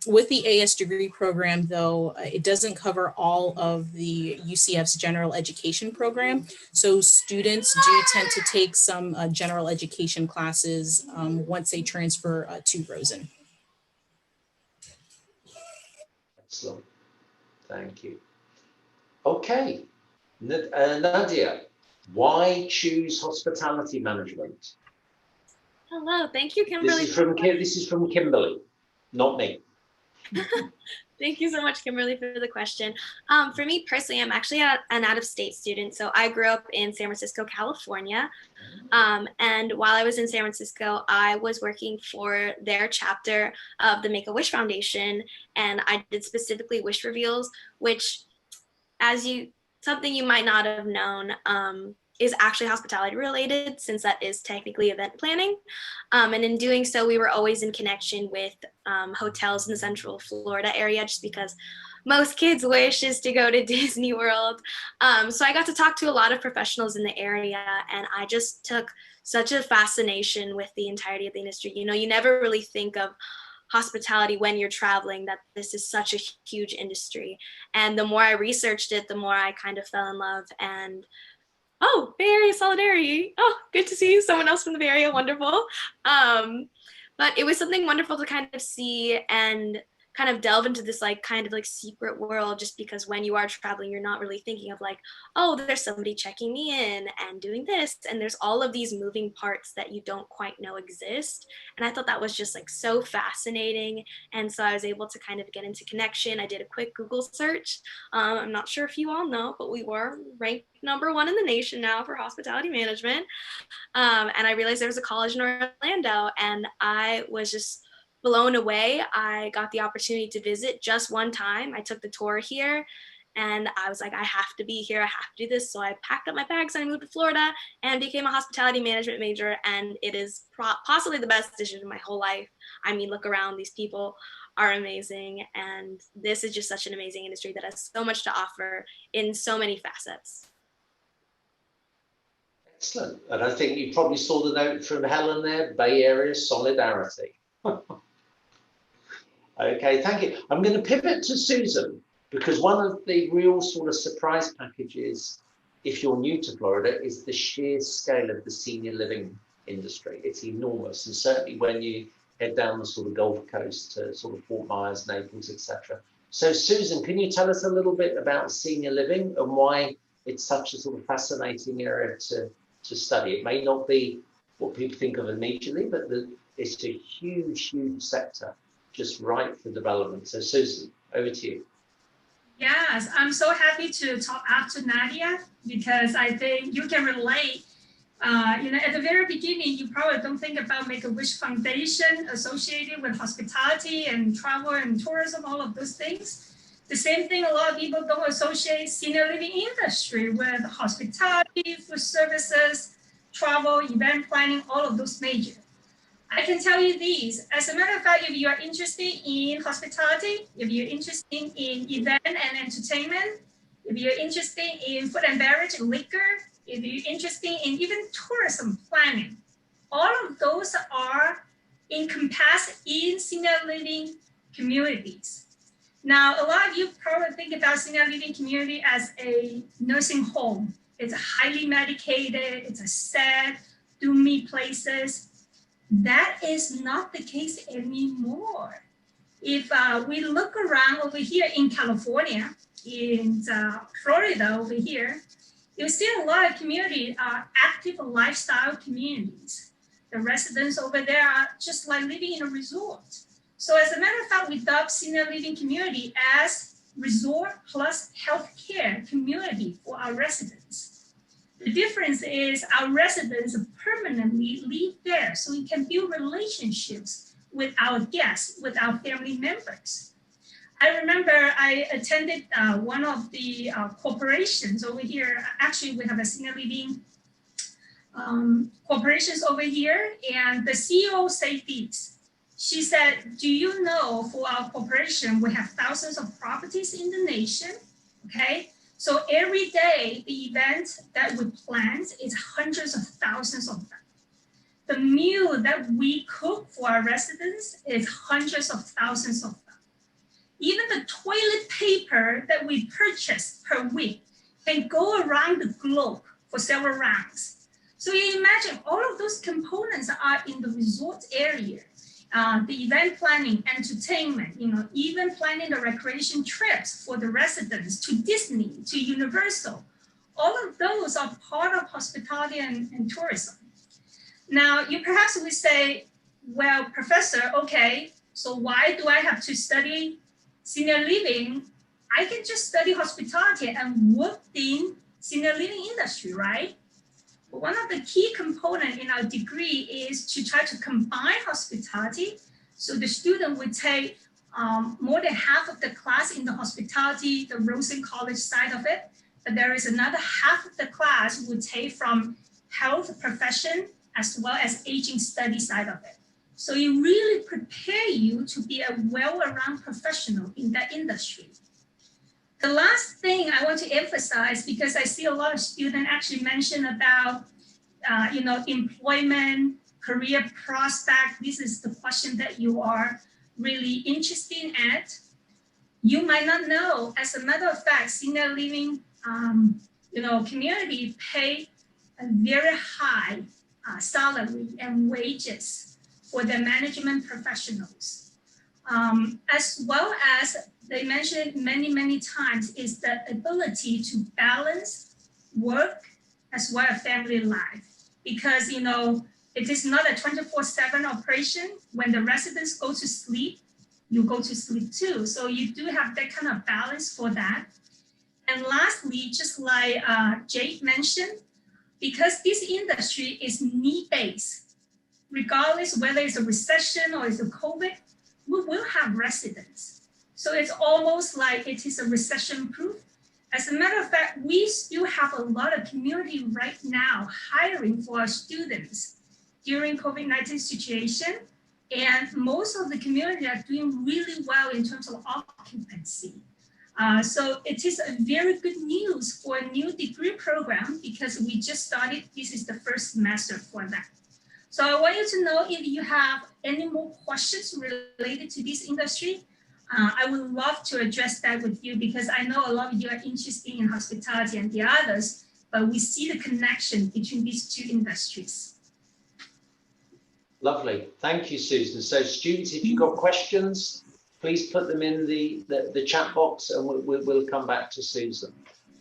With the AS degree program though, it doesn't cover all of the UCF's general education program. So students do tend to take some general education classes once they transfer to Rosen. Excellent. Thank you. Okay. Nadia, why choose hospitality management? Hello, thank you, Kimberly. This is from Kimberly, not me. Thank you so much, Kimberly, for the question. For me personally, I'm actually an out-of-state student. So I grew up in San Francisco, California. And while I was in San Francisco, I was working for their chapter of the Make-A-Wish Foundation. And I did specifically wish reveals, which something you might not have known, is actually hospitality related, since that is technically event planning. And in doing so, we were always in connection with hotels in the Central Florida area, just because most kids' wish is to go to Disney World. So I got to talk to a lot of professionals in the area, and I just took such a fascination with the entirety of the industry. You know, you never really think of hospitality when you're traveling, that this is such a huge industry. And the more I researched it, the more I kind of fell in love. And oh, Bay Area solidarity. Oh, good to see someone else from the Bay Area. Wonderful. But it was something wonderful to kind of see and kind of delve into this kind of secret world, just because when you are traveling, you're not really thinking of oh, there's somebody checking me in and doing this. And there's all of these moving parts that you don't quite know exist. And I thought that was just so fascinating. And so I was able to kind of get into connection. I did a quick Google search. I'm not sure if you all know, but we were ranked #1 in the nation now for hospitality management. And I realized there was a college in Orlando, and I was just blown away. I got the opportunity to visit just one time. I took the tour here, and I was like, I have to be here. I have to do this. So I packed up my bags and I moved to Florida and became a hospitality management major. And it is possibly the best decision of my whole life. I mean, look around, these people are amazing. And this is just such an amazing industry that has so much to offer in so many facets. Excellent. And I think you probably saw the note from Helen there, Bay Area solidarity. Okay, thank you. I'm going to pivot to Susan, because one of the real sort of surprise packages, if you're new to Florida, is the sheer scale of the senior living industry. It's enormous. And certainly when you head down the sort of Gulf Coast to sort of Fort Myers, Naples, etc. So Susan, can you tell us a little bit about senior living and why it's such a sort of fascinating area to study? It may not be what people think of immediately, but it's a huge, huge sector, just ripe for development. So Susan, over to you. Yes, I'm so happy to talk after Nadia, because I think you can relate. At the very beginning, you probably don't think about Make-A-Wish Foundation associated with hospitality and travel and tourism, all of those things. The same thing, a lot of people don't associate senior living industry with hospitality, food services, travel, event planning, all of those majors. I can tell you these. As a matter of fact, if you are interested in hospitality, if you're interested in event and entertainment, if you're interested in food and beverage and liquor, if you're interested in even tourism planning, all of those are encompassed in senior living communities. Now, a lot of you probably think about senior living community as a nursing home. It's highly medicated, it's a sad, doomy places. That is not the case anymore. If we look around over here in California, in Florida over here, you see a lot of communities are active lifestyle communities. The residents over there are just like living in a resort. So as a matter of fact, we adopt senior living community as resort plus healthcare community for our residents. The difference is our residents permanently live there, so we can build relationships with our guests, with our family members. I remember I attended one of the corporations over here. Actually, we have a senior living corporations over here, and the CEO said this. She said, do you know for our corporation, we have thousands of properties in the nation, okay? So every day, the event that we plan is hundreds of thousands of them. The meal that we cook for our residents is hundreds of thousands of them. Even the toilet paper that we purchase per week can go around the globe for several rounds. So you imagine all of those components are in the resort area. The event planning, entertainment, even planning the recreation trips for the residents to Disney, to Universal. All of those are part of hospitality and tourism. Now, you perhaps will say, well, professor, okay, so why do I have to study senior living? I can just study hospitality and work in senior living industry, right? But one of the key components in our degree is to try to combine hospitality. So the student would take more than half of the class in the hospitality, the Rosen College side of it, but there is another half of the class would take from health profession as well as aging study side of it. So it really prepare you to be a well-rounded professional in that industry. The last thing I want to emphasize, because I see a lot of students actually mention about, employment, career prospect. This is the question that you are really interested in. You might not know, as a matter of fact, senior living, community pay a very high salary and wages for the management professionals. As well as they mentioned many, many times is the ability to balance work as well as family life. Because, it is not a 24/7 operation. When the residents go to sleep, you go to sleep too. So you do have that kind of balance for that. And lastly, just like Jake mentioned, because this industry is need-based, regardless whether it's a recession or it's a COVID, we will have residents. So it's almost like it is a recession-proof. As a matter of fact, we still have a lot of community right now hiring for our students during COVID-19 situation. And most of the community are doing really well in terms of occupancy. So it is a very good news for a new degree program because we just started, this is the first semester for that. So I want you to know if you have any more questions related to this industry, I would love to address that with you because I know a lot of you are interested in hospitality and the others, but we see the connection between these two industries. Lovely. Thank you, Susan. So students, if you've got questions, please put them in the chat box and we'll come back to Susan.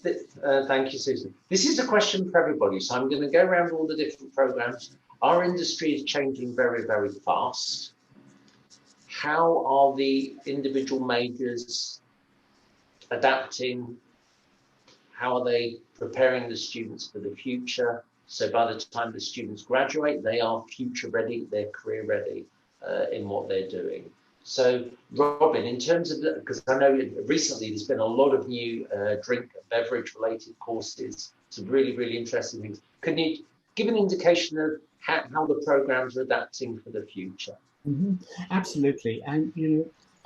Thank you, Susan. This is a question for everybody. So I'm going to go around all the different programs. Our industry is changing very, very fast. How are the individual majors adapting? How are they preparing the students for the future? So by the time the students graduate, they are future ready, they're career ready in what they're doing. So Robin, in terms of, because I know recently there's been a lot of new drink and beverage related courses, some really, really interesting things. Can you give an indication of how the programs are adapting for the future? Mm-hmm. Absolutely. And,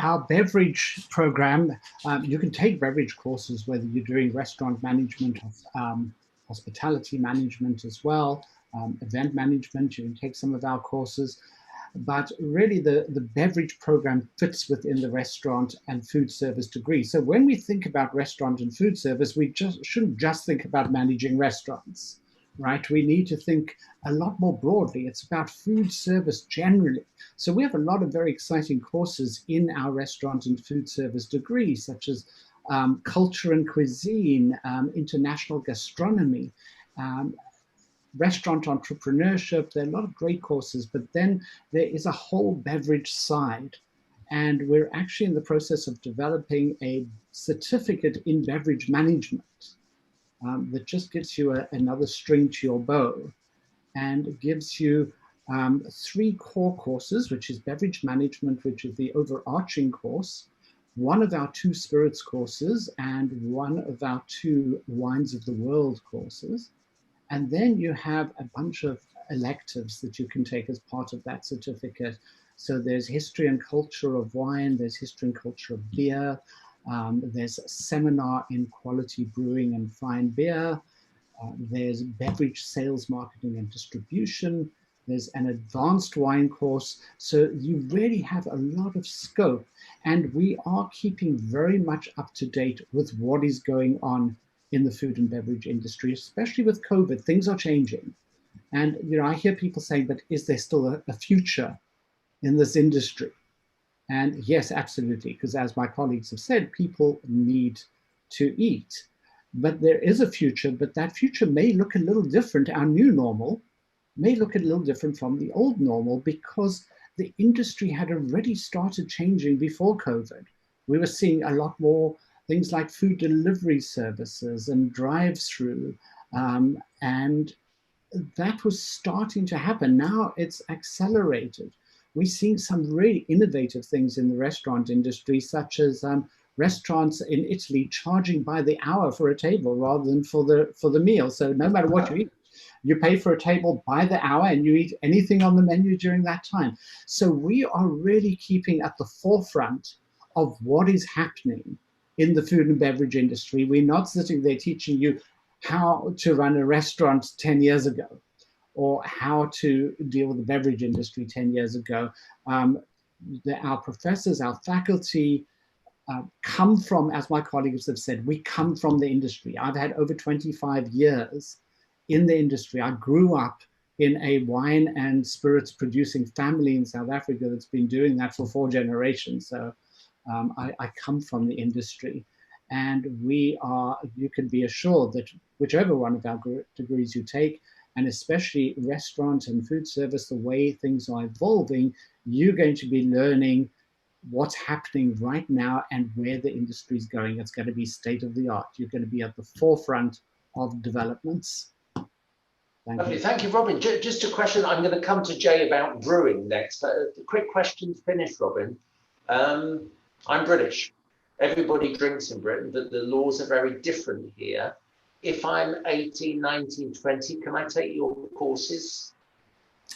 our beverage program, you can take beverage courses, whether you're doing restaurant management, hospitality management as well, event management, you can take some of our courses. But really the beverage program fits within the restaurant and food service degree. So when we think about restaurant and food service, we shouldn't just think about managing restaurants, right? We need to think a lot more broadly. It's about food service generally. So we have a lot of very exciting courses in our restaurant and food service degree, such as culture and cuisine, international gastronomy, restaurant entrepreneurship. There are a lot of great courses, but then there is a whole beverage side. And we're actually in the process of developing a certificate in beverage management that just gives you another string to your bow and gives you 3 core courses, which is beverage management, which is the overarching course, one of our 2 spirits courses, and one of our 2 wines of the world courses. And then you have a bunch of electives that you can take as part of that certificate. So there's history and culture of wine, there's history and culture of beer, there's a seminar in quality brewing and fine beer, there's beverage sales, marketing and distribution, there's an advanced wine course. So you really have a lot of scope, and we are keeping very much up to date with what is going on in the food and beverage industry, especially with COVID. Things are changing. And I hear people saying, but is there still a future in this industry? And yes, absolutely, because as my colleagues have said, people need to eat. But there is a future, but that future may look a little different. Our new normal may look a little different from the old normal, because the industry had already started changing before COVID. We were seeing a lot more things like food delivery services and drive-through, and that was starting to happen. Now it's accelerated. We're seeing some really innovative things in the restaurant industry, such as restaurants in Italy charging by the hour for a table rather than for the meal. So no matter what you eat, you pay for a table by the hour and you eat anything on the menu during that time. So we are really keeping at the forefront of what is happening in the food and beverage industry. We're not sitting there teaching you how to run a restaurant 10 years ago, or how to deal with the beverage industry 10 years ago. Our professors, our faculty come from, as my colleagues have said, we come from the industry. I've had over 25 years in the industry. I grew up in a wine and spirits producing family in South Africa that's been doing that for 4 generations. So I come from the industry. And you can be assured that whichever one of our degrees you take, and especially restaurant and food service, the way things are evolving, you're going to be learning what's happening right now and where the industry is going. It's going to be state of the art. You're going to be at the forefront of developments. Lovely. Thank you, Robin. Just a question. I'm going to come to Jay about brewing next. The quick question to finish, Robin. I'm British. Everybody drinks in Britain, but the laws are very different here. If I'm 18, 19, 20, can I take your courses?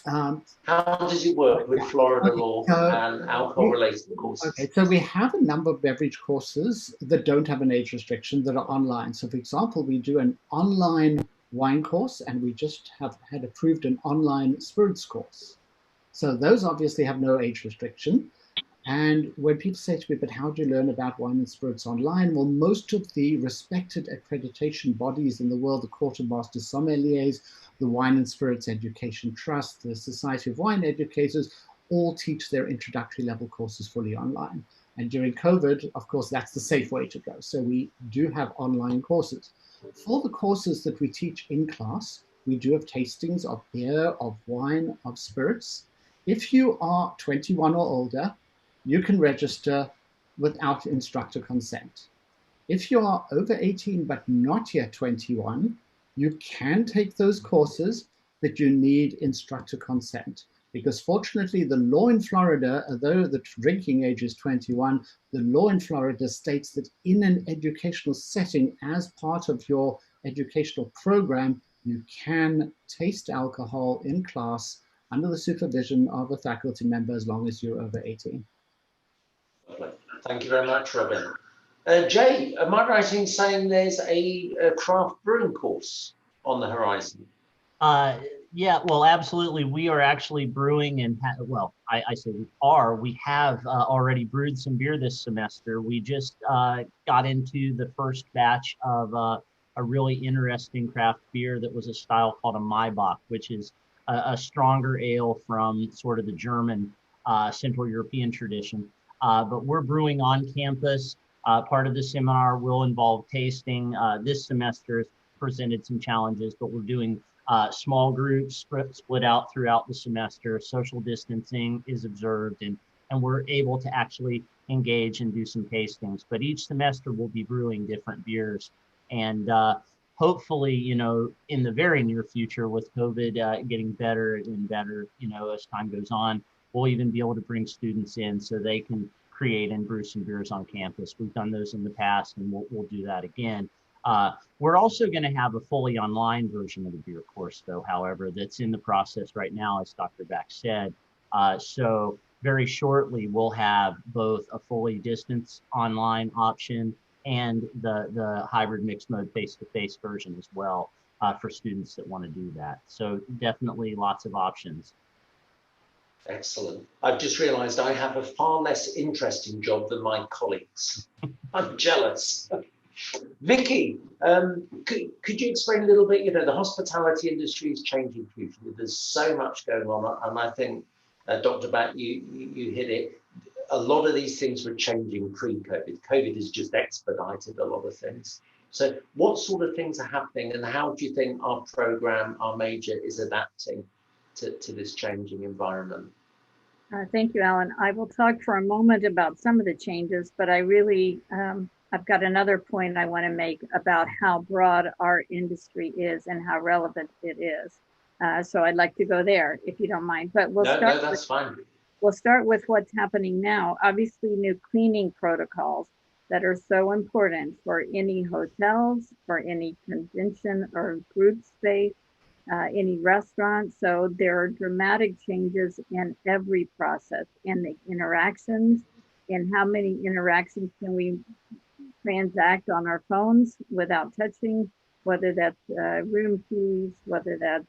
How does it work with Florida law and alcohol-related courses? Okay, so we have a number of beverage courses that don't have an age restriction that are online. So for example, we do an online wine course, and we just have had approved an online spirits course. So those obviously have no age restriction. And when people say to me, but how do you learn about wine and spirits online? Well, most of the respected accreditation bodies in the world, the Court of Master Sommeliers, the Wine and Spirits Education Trust, the Society of Wine Educators, all teach their introductory level courses fully online. And during COVID, of course, that's the safe way to go. So we do have online courses. For the courses that we teach in class, we do have tastings of beer, of wine, of spirits. If you are 21 or older, you can register without instructor consent. If you are over 18 but not yet 21, you can take those courses, but you need instructor consent. Because fortunately, the law in Florida, although the drinking age is 21, the law in Florida states that in an educational setting, as part of your educational program, you can taste alcohol in class under the supervision of a faculty member as long as you're over 18. Thank you very much, Robin. Jay, am I right in saying there's a craft brewing course on the horizon? Yeah, well, absolutely. We are actually brewing, and well, I say we have already brewed some beer this semester. We just got into the first batch of a really interesting craft beer that was a style called a Maibach, which is a stronger ale from sort of the German Central European tradition. But we're brewing on campus. Part of the seminar will involve tasting. This semester has presented some challenges, but we're doing small groups split out throughout the semester. Social distancing is observed, and we're able to actually engage and do some tastings. But each semester we'll be brewing different beers. And hopefully, in the very near future, with COVID getting better and better, as time goes on, we'll even be able to bring students in so they can create and brew some beers on campus. We've done those in the past, and we'll do that again. We're also going to have a fully online version of the beer course, though, however, that's in the process right now, as Dr. Beck said. So very shortly, we'll have both a fully distance online option and the hybrid mixed mode face-to-face version as well for students that want to do that. So definitely lots of options. Excellent. I've just realized I have a far less interesting job than my colleagues. I'm jealous. Vicky, could you explain a little bit, the hospitality industry is changing hugely. There's so much going on, and I think, Dr. Batt, you hit it. A lot of these things were changing pre-COVID. COVID has just expedited a lot of things. So what sort of things are happening, and how do you think our program, our major, is adapting to this changing environment? Thank you, Alan. I will talk for a moment about some of the changes, but I really, I've got another point I want to make about how broad our industry is and how relevant it is. So I'd like to go there, if you don't mind. But we'll start. No, that's fine. We'll start with what's happening now. Obviously, new cleaning protocols that are so important for any hotels, for any convention or group space, any restaurant. So there are dramatic changes in every process, in the interactions, in how many interactions can we transact on our phones without touching, whether that's room keys, whether that's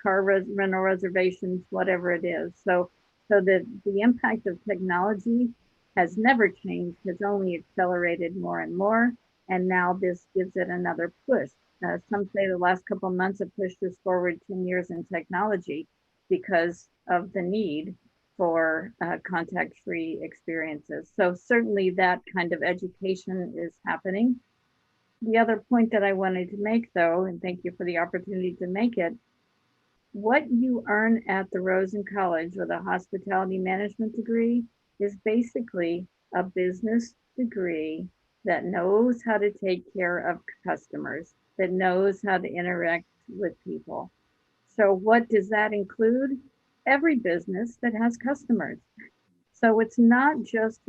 car rental reservations, whatever it is. So the impact of technology has never changed, has only accelerated more and more. And now this gives it another push. Some say the last couple of months have pushed us forward 10 years in technology because of the need for contact-free experiences. So certainly that kind of education is happening. The other point that I wanted to make, though, and thank you for the opportunity to make it, what you earn at the Rosen College with a hospitality management degree is basically a business degree that knows how to take care of customers, that knows how to interact with people. So what does that include? Every business that has customers. So it's not just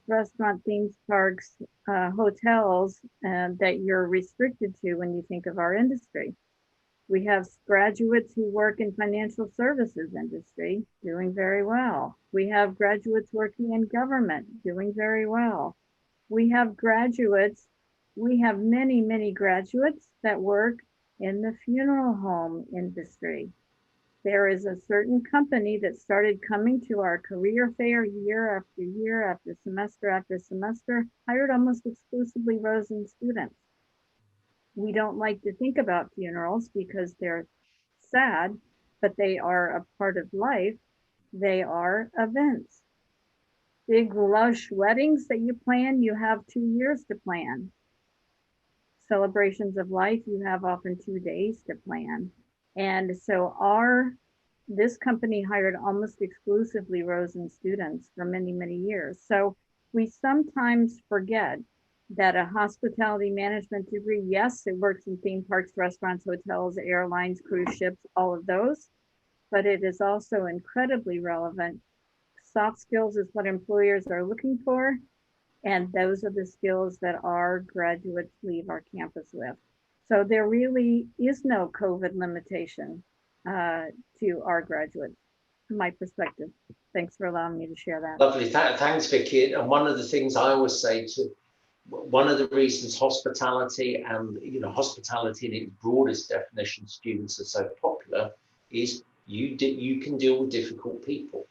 restaurant, themes parks, hotels that you're restricted to when you think of our industry. We have graduates who work in financial services industry doing very well. We have graduates working in government doing very well. We have graduates, we have many, many graduates that work in the funeral home industry. There is a certain company that started coming to our career fair year after year, after semester, hired almost exclusively Rosen students. We don't like to think about funerals because they're sad, but they are a part of life. They are events. Big lush weddings that you plan, you have 2 years to plan. Celebrations of life, you have often 2 days to plan. And so this company hired almost exclusively Rosen students for many, many years. So we sometimes forget that a hospitality management degree, yes, it works in theme parks, restaurants, hotels, airlines, cruise ships, all of those, but it is also incredibly relevant. Soft skills is what employers are looking for, and those are the skills that our graduates leave our campus with. So there really is no COVID limitation to our graduates, from my perspective. Thanks for allowing me to share that. Lovely, thanks, Vicky. And one of the things I always say one of the reasons hospitality and hospitality in its broadest definition students are so popular is you can deal with difficult people,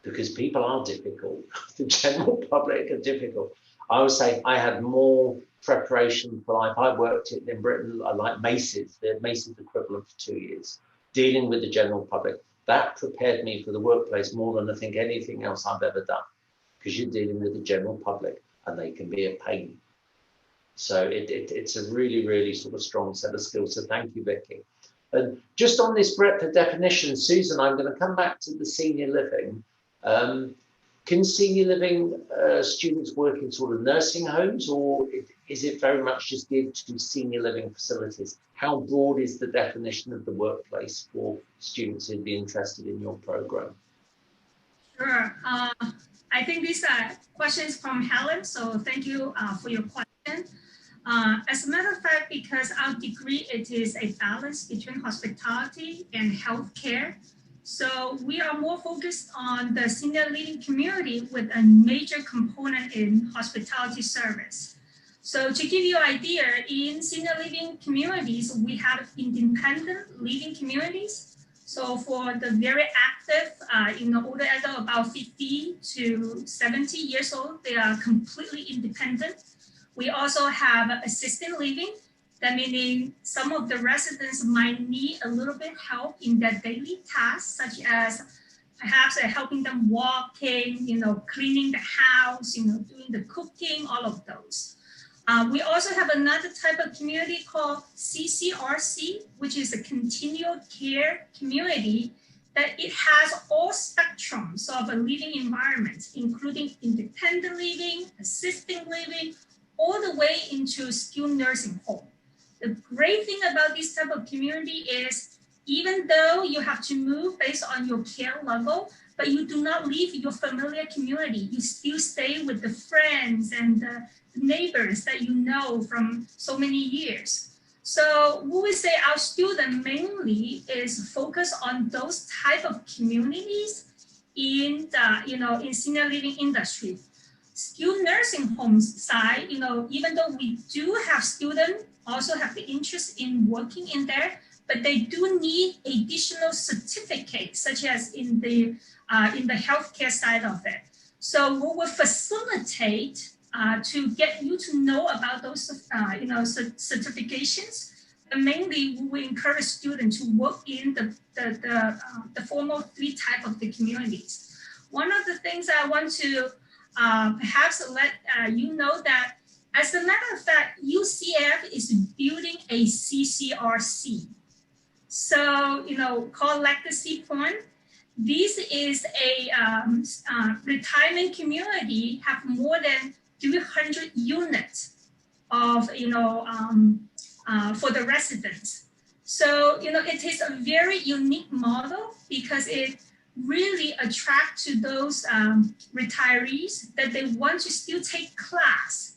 because people are difficult. The general public are difficult. I would say I had more preparation for life. I worked in Britain, like Macy's, the Macy's equivalent for 2 years, dealing with the general public. That prepared me for the workplace more than I think anything else I've ever done, because you're dealing with the general public and they can be a pain. So it's a really, really sort of strong set of skills. So thank you, Vicky. And just on this breadth of definition, Susan, I'm going to come back to the senior living. Can senior living students work in sort of nursing homes, or is it very much just geared to senior living facilities? How broad is the definition of the workplace for students who'd be interested in your program? Sure. I think this question is from Helen, so thank you for your question. As a matter of fact, because our degree, it is a balance between hospitality and healthcare. So we are more focused on the senior living community with a major component in hospitality service. So to give you an idea, in senior living communities, we have independent living communities. So for the very active, older adult, about 50 to 70 years old, they are completely independent. We also have assisted living. That meaning some of the residents might need a little bit help in their daily tasks, such as perhaps helping them walking, cleaning the house, doing the cooking, all of those. We also have another type of community called CCRC, which is a continual care community, that it has all spectrums of a living environment, including independent living, assisted living, all the way into skilled nursing home. The great thing about this type of community is, even though you have to move based on your care level, but you do not leave your familiar community. You still stay with the friends and the neighbors that you know from so many years. So we would say our student mainly is focused on those type of communities in the, in senior living industry. Skilled nursing homes side, even though we do have students also have the interest in working in there, but they do need additional certificates, such as in the healthcare side of it. So we will facilitate to get you to know about those, certifications. But mainly, we will encourage students to work in the formal 3 type of the communities. One of the things I want to perhaps let you know that, as a matter of fact, UCF is building a CCRC. So, called Legacy Point. This is a retirement community, have more than 300 units of, for the residents. So, it is a very unique model because it really attract to those retirees that they want to still take class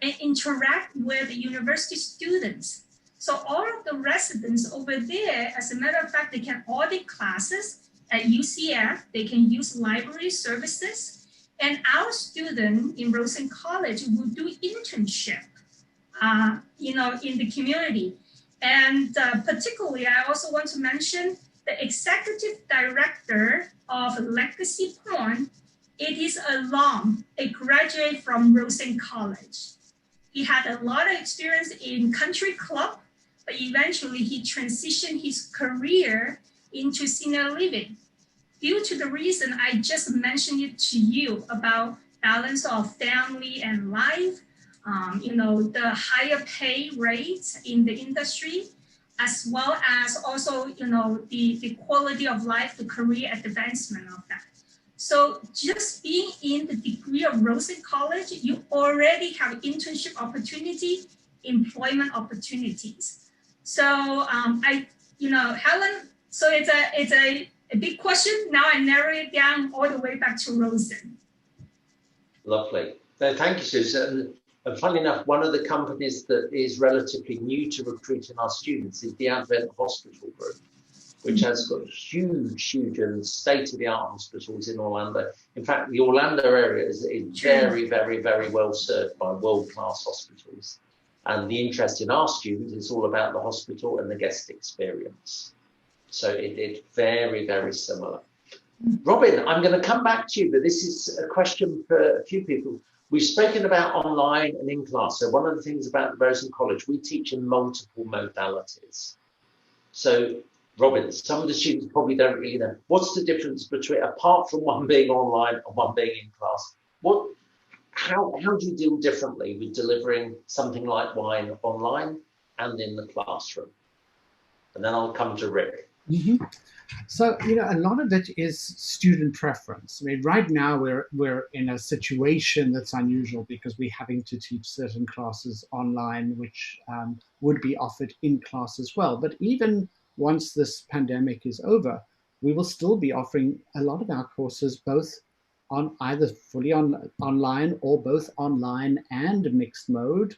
and interact with the university students. So all of the residents over there, as a matter of fact, they can audit classes at UCF, they can use library services, and our student in Rosen College will do internship, in the community. And particularly, I also want to mention the executive director of Legacy Point. It is a graduate from Rosen College. He had a lot of experience in country club, but eventually he transitioned his career into senior living. Due to the reason I just mentioned it to you about balance of family and life, the higher pay rates in the industry, as well as also, the quality of life, the career advancement of that. So just being in the degree of Rosen College, you already have internship opportunity, employment opportunities. So Helen, so it's a big question. Now I narrow it down all the way back to Rosen. Lovely. No, thank you, Susan. And funny enough, one of the companies that is relatively new to recruiting our students is the Advent Hospital Group, which has got huge and state-of-the-art hospitals in Orlando. In fact, the Orlando area is very, very, very well served by world-class hospitals. And the interest in our students is all about the hospital and the guest experience. So it's very, very similar. Robin, I'm going to come back to you, but this is a question for a few people. We've spoken about online and in class. So one of the things about Rosen College, we teach in multiple modalities. So Robin, some of the students probably don't really know. What's the difference between, apart from one being online and one being in class? How do you deal differently with delivering something like wine online and in the classroom? And then I'll come to Rick. Mm-hmm. So, a lot of it is student preference. I mean, right now we're in a situation that's unusual because we're having to teach certain classes online, which would be offered in class as well. But even once this pandemic is over, we will still be offering a lot of our courses both on either fully online or both online and mixed mode.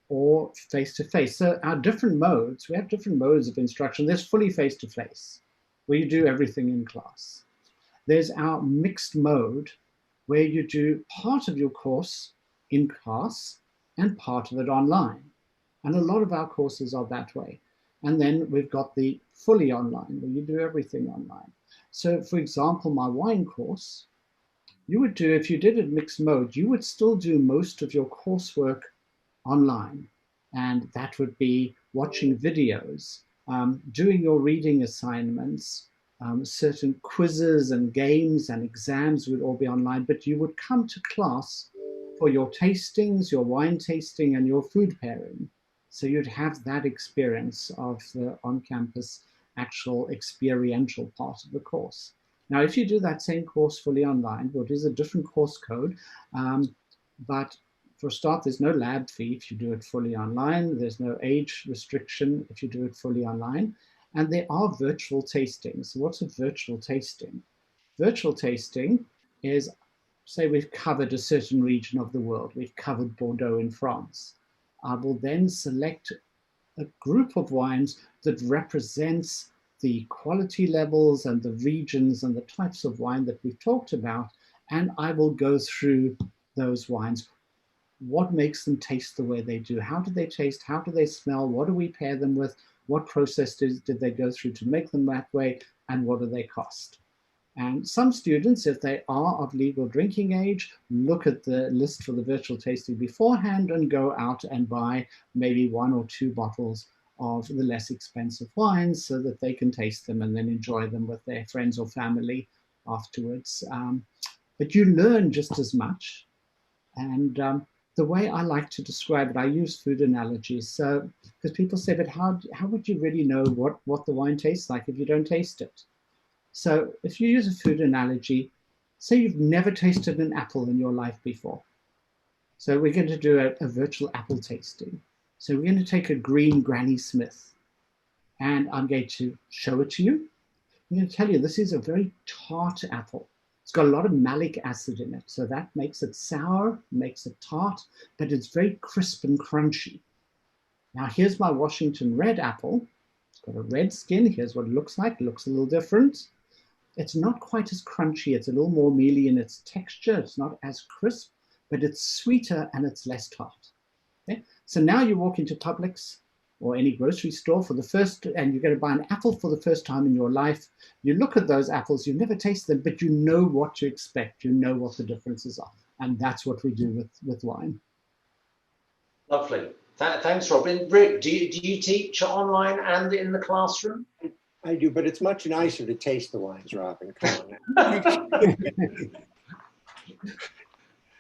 or face-to-face. So our different modes, we have different modes of instruction. There's fully face-to-face, where you do everything in class. There's our mixed mode, where you do part of your course in class and part of it online. And a lot of our courses are that way. And then we've got the fully online, where you do everything online. So for example, my wine course, you would do, if you did it mixed mode, you would still do most of your coursework online. And that would be watching videos, doing your reading assignments, certain quizzes and games and exams would all be online, but you would come to class for your tastings, your wine tasting, and your food pairing. So you'd have that experience of the on-campus actual experiential part of the course. Now, if you do that same course fully online, well, it is a different course code, but for a start, there's no lab fee if you do it fully online. There's no age restriction if you do it fully online. And there are virtual tastings. So what's a virtual tasting? Virtual tasting is, say we've covered a certain region of the world. We've covered Bordeaux in France. I will then select a group of wines that represents the quality levels and the regions and the types of wine that we've talked about, and I will go through those wines. What makes them taste the way they do? How do they taste? How do they smell? What do we pair them with? What process did they go through to make them that way? And what do they cost? And some students, if they are of legal drinking age, look at the list for the virtual tasting beforehand and go out and buy maybe 1 or 2 bottles of the less expensive wines so that they can taste them and then enjoy them with their friends or family afterwards. But you learn just as much. And the way I like to describe it, I use food analogies. So, because people say, but how would you really know what the wine tastes like if you don't taste it? So if you use a food analogy, say you've never tasted an apple in your life before. So we're going to do a virtual apple tasting. So we're going to take a green Granny Smith, and I'm going to show it to you. I'm going to tell you this is a very tart apple. It's got a lot of malic acid in it, so that makes it sour, makes it tart, but it's very crisp and crunchy. Now here's my Washington red apple. It's got a red skin. Here's what it looks like. It looks a little different. It's not quite as crunchy. It's a little more mealy in its texture. It's not as crisp, but it's sweeter and it's less tart. Okay? So now you walk into Publix or any grocery store and you're going to buy an apple for the first time in your life. You look at those apples, you've never tasted them, but you know what to expect. You know what the differences are. And that's what we do with wine. Lovely. Thanks, Robin. Rick, do you teach online and in the classroom? I do, but it's much nicer to taste the wines, Robin. Come on now.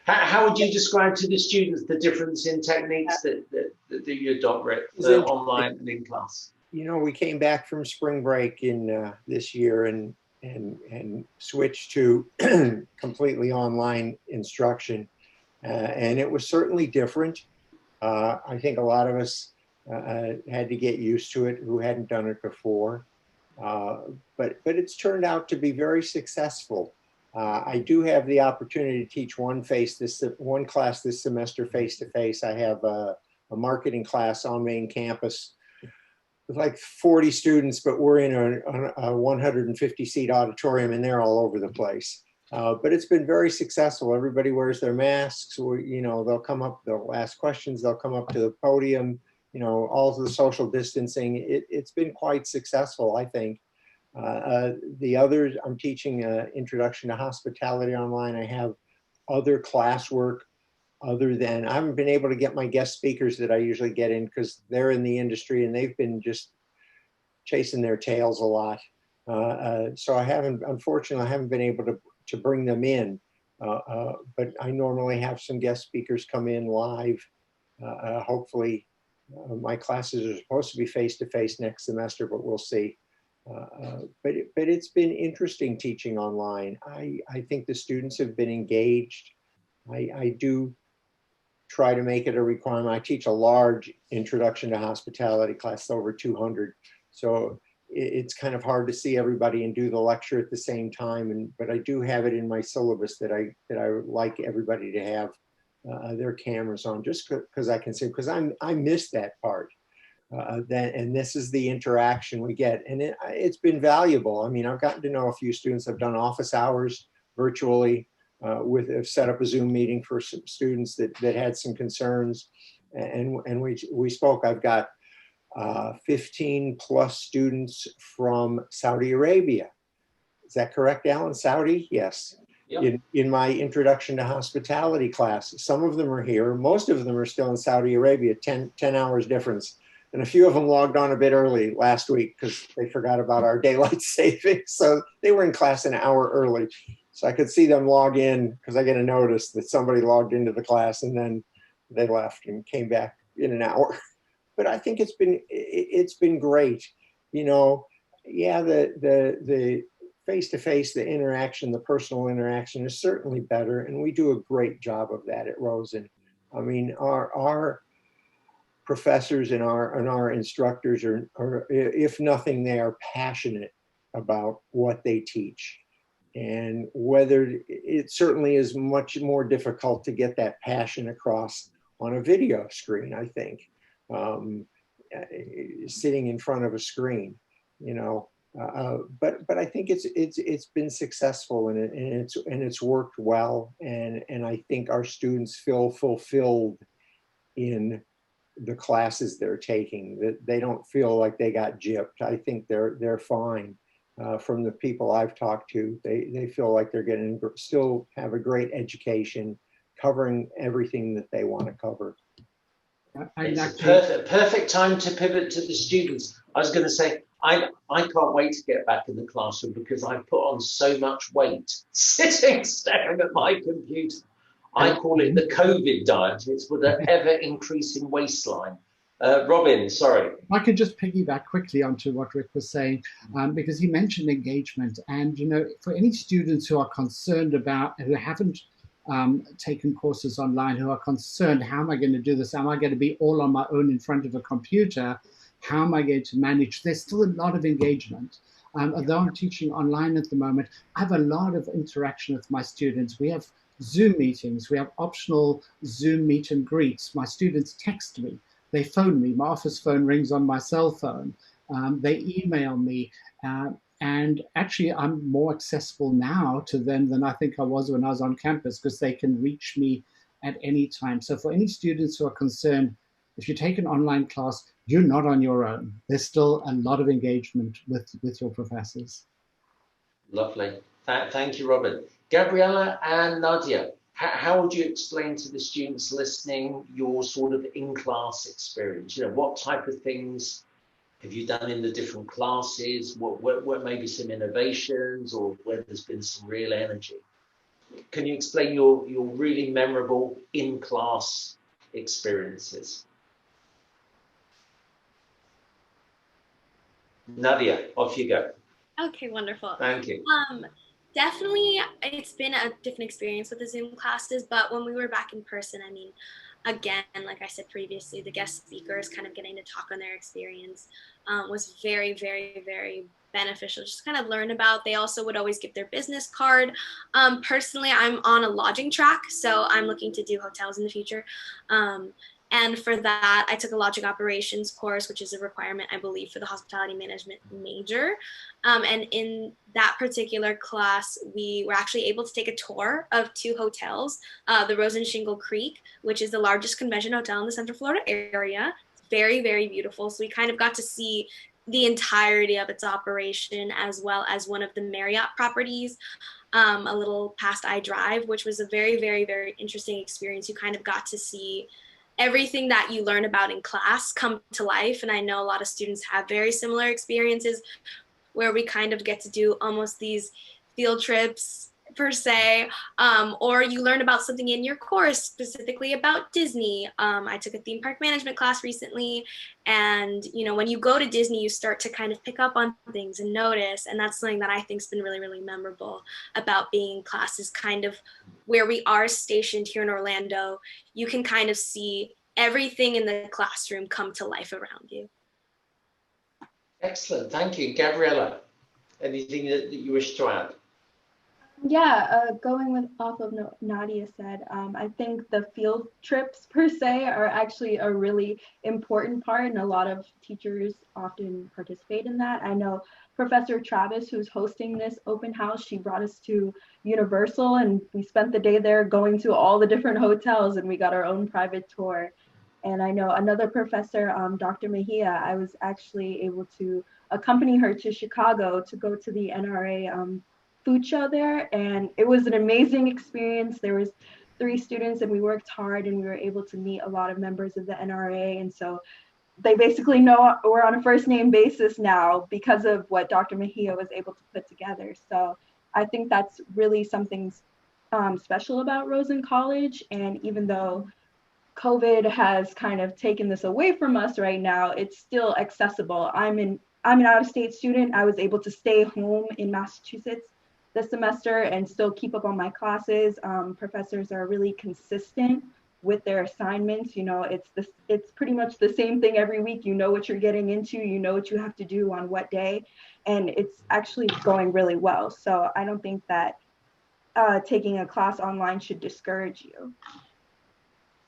How would you describe to the students the difference in techniques that you adopt, Rick, online and in class? You know, we came back from spring break in this year and switched to completely online instruction, and it was certainly different. I think a lot of us had to get used to it who hadn't done it before. But it's turned out to be very successful. I do have the opportunity to teach one class this semester face-to-face. I have a marketing class on main campus with like 40 students, but we're in a 150-seat auditorium and they're all over the place. But it's been very successful. Everybody wears their masks. You know, they'll come up, they'll ask questions, they'll come up to the podium. You know, all of the social distancing, it's been quite successful, I think. The others, I'm teaching Introduction to Hospitality online. I have other classwork other than, I haven't been able to get my guest speakers that I usually get in because they're in the industry and they've been just chasing their tails a lot. So unfortunately, I haven't been able to bring them in. But I normally have some guest speakers come in live, hopefully. My classes are supposed to be face-to-face next semester, but we'll see. But it's been interesting teaching online. I think the students have been engaged. I do try to make it a requirement. I teach a large Introduction to Hospitality class, over 200. So it's kind of hard to see everybody and do the lecture at the same time. But I do have it in my syllabus that I would like everybody to have their cameras on, just because I can see, because I missed that part. And this is the interaction we get, and it's been valuable. I mean, I've gotten to know a few students. I've done office hours virtually have set up a Zoom meeting for some students that had some concerns, and we spoke. I've got 15 plus students from Saudi Arabia. Is that correct, Alan? Saudi? Yes. Yep. In my introduction to hospitality class, some of them are here. Most of them are still in Saudi Arabia, 10 hours difference. And a few of them logged on a bit early last week because they forgot about our daylight savings. So they were in class an hour early. So I could see them log in because I get a notice that somebody logged into the class and then they left and came back in an hour. But I think it's been great. You know, yeah, the face-to-face, the interaction, the personal interaction is certainly better. And we do a great job of that at Rosen. I mean, our professors and our instructors are, if nothing, they are passionate about what they teach. And whether it certainly is much more difficult to get that passion across on a video screen, I think, sitting in front of a screen, you know. But I think it's been successful, and it's worked well, and I think our students feel fulfilled in the classes they're taking. That they don't feel like they got gypped. I think they're fine. From the people I've talked to, they feel like they're getting, still have a great education, covering everything that they want to cover. It's a perfect time to pivot to the students. I was going to say, I can't wait to get back in the classroom because I've put on so much weight sitting staring at my computer. I call it the COVID diet. It's with an ever increasing waistline. Robin, sorry. I could just piggyback quickly onto what Rick was saying, because he mentioned engagement. And, you know, for any students who are concerned about, who haven't taken courses online, who are concerned, how am I going to do this? Am I going to be all on my own in front of a computer? How am I going to manage? There's still a lot of engagement. Although I'm teaching online at the moment, I have a lot of interaction with my students. We have Zoom meetings. We have optional Zoom meet and greets. My students text me. They phone me. My office phone rings on my cell phone. They email me. And actually, I'm more accessible now to them than I think I was when I was on campus, because they can reach me at any time. So for any students who are concerned, if you take an online class, you're not on your own. There's still a lot of engagement with your professors. Lovely. Thank you, Robin. Gabriella and Nadia, how would you explain to the students listening your sort of in-class experience? You know, what type of things have you done in the different classes? What maybe some innovations, or where there's been some real energy? Can you explain your really memorable in-class experiences? Nadia, off you go. Okay, wonderful. Thank you. Definitely, it's been a different experience with the Zoom classes, but when we were back in person, I mean, again, like I said previously, the guest speakers kind of getting to talk on their experience was very, very, very beneficial. Just kind of learn about. They also would always give their business card. Personally, I'm on a lodging track, so I'm looking to do hotels in the future. And for that, I took a lodging operations course, which is a requirement, I believe, for the hospitality management major. And in that particular class, we were actually able to take a tour of 2 hotels, the Rosen Shingle Creek, which is the largest convention hotel in the Central Florida area. It's very, very beautiful. So we kind of got to see the entirety of its operation, as well as one of the Marriott properties, a little past I Drive, which was a very, very, very interesting experience. You kind of got to see everything that you learn about in class come to life. And I know a lot of students have very similar experiences where we kind of get to do almost these field trips per se, or you learn about something in your course, specifically about Disney. I took a theme park management class recently, and you know, when you go to Disney, you start to kind of pick up on things and notice, and that's something that I think's been really, really memorable about being in class, is kind of where we are stationed here in Orlando. You can kind of see everything in the classroom come to life around you. Excellent, thank you. Gabriella, anything that you wish to add? Yeah, going with off of what Nadia said, I think the field trips per se are actually a really important part, and a lot of teachers often participate in that. I know Professor Travis, who's hosting this open house, she brought us to Universal, and we spent the day there going to all the different hotels, and we got our own private tour. And I know another professor, Dr. Mejia, I was actually able to accompany her to Chicago to go to the NRA food show there, and it was an amazing experience. There was 3 students and we worked hard and we were able to meet a lot of members of the NRA, and so they basically know we're on a first name basis now because of what Dr. Mejia was able to put together. So I think that's really something special about Rosen College, and even though COVID has kind of taken this away from us right now, it's still accessible. I'm an out-of-state student. I was able to stay home in Massachusetts this semester and still keep up on my classes. Professors are really consistent with their assignments. You know, it's pretty much the same thing every week. You know what you're getting into, you know what you have to do on what day, and it's actually going really well. So I don't think that taking a class online should discourage you.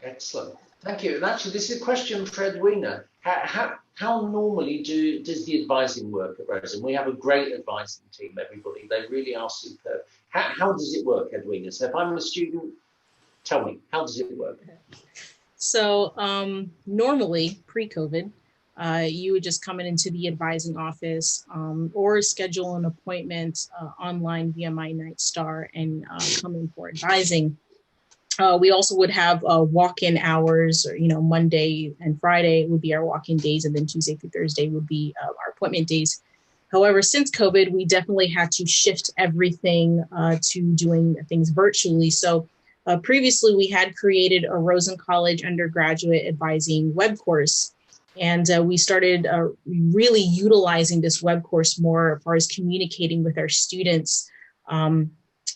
Excellent. Thank you. And actually, this is a question for Edwina. How normally does the advising work at Rosen? We have a great advising team, everybody. They really are superb. How does it work, Edwina? So if I'm a student, tell me, how does it work? So normally, pre-COVID, you would just come into the advising office or schedule an appointment online via My Nightstar and come in for advising. We also would have walk-in hours, or, you know, Monday and Friday would be our walk-in days, and then Tuesday through Thursday would be our appointment days. However, since COVID, we definitely had to shift everything to doing things virtually. So previously, we had created a Rosen College undergraduate advising web course, and we started really utilizing this web course more as far as communicating with our students.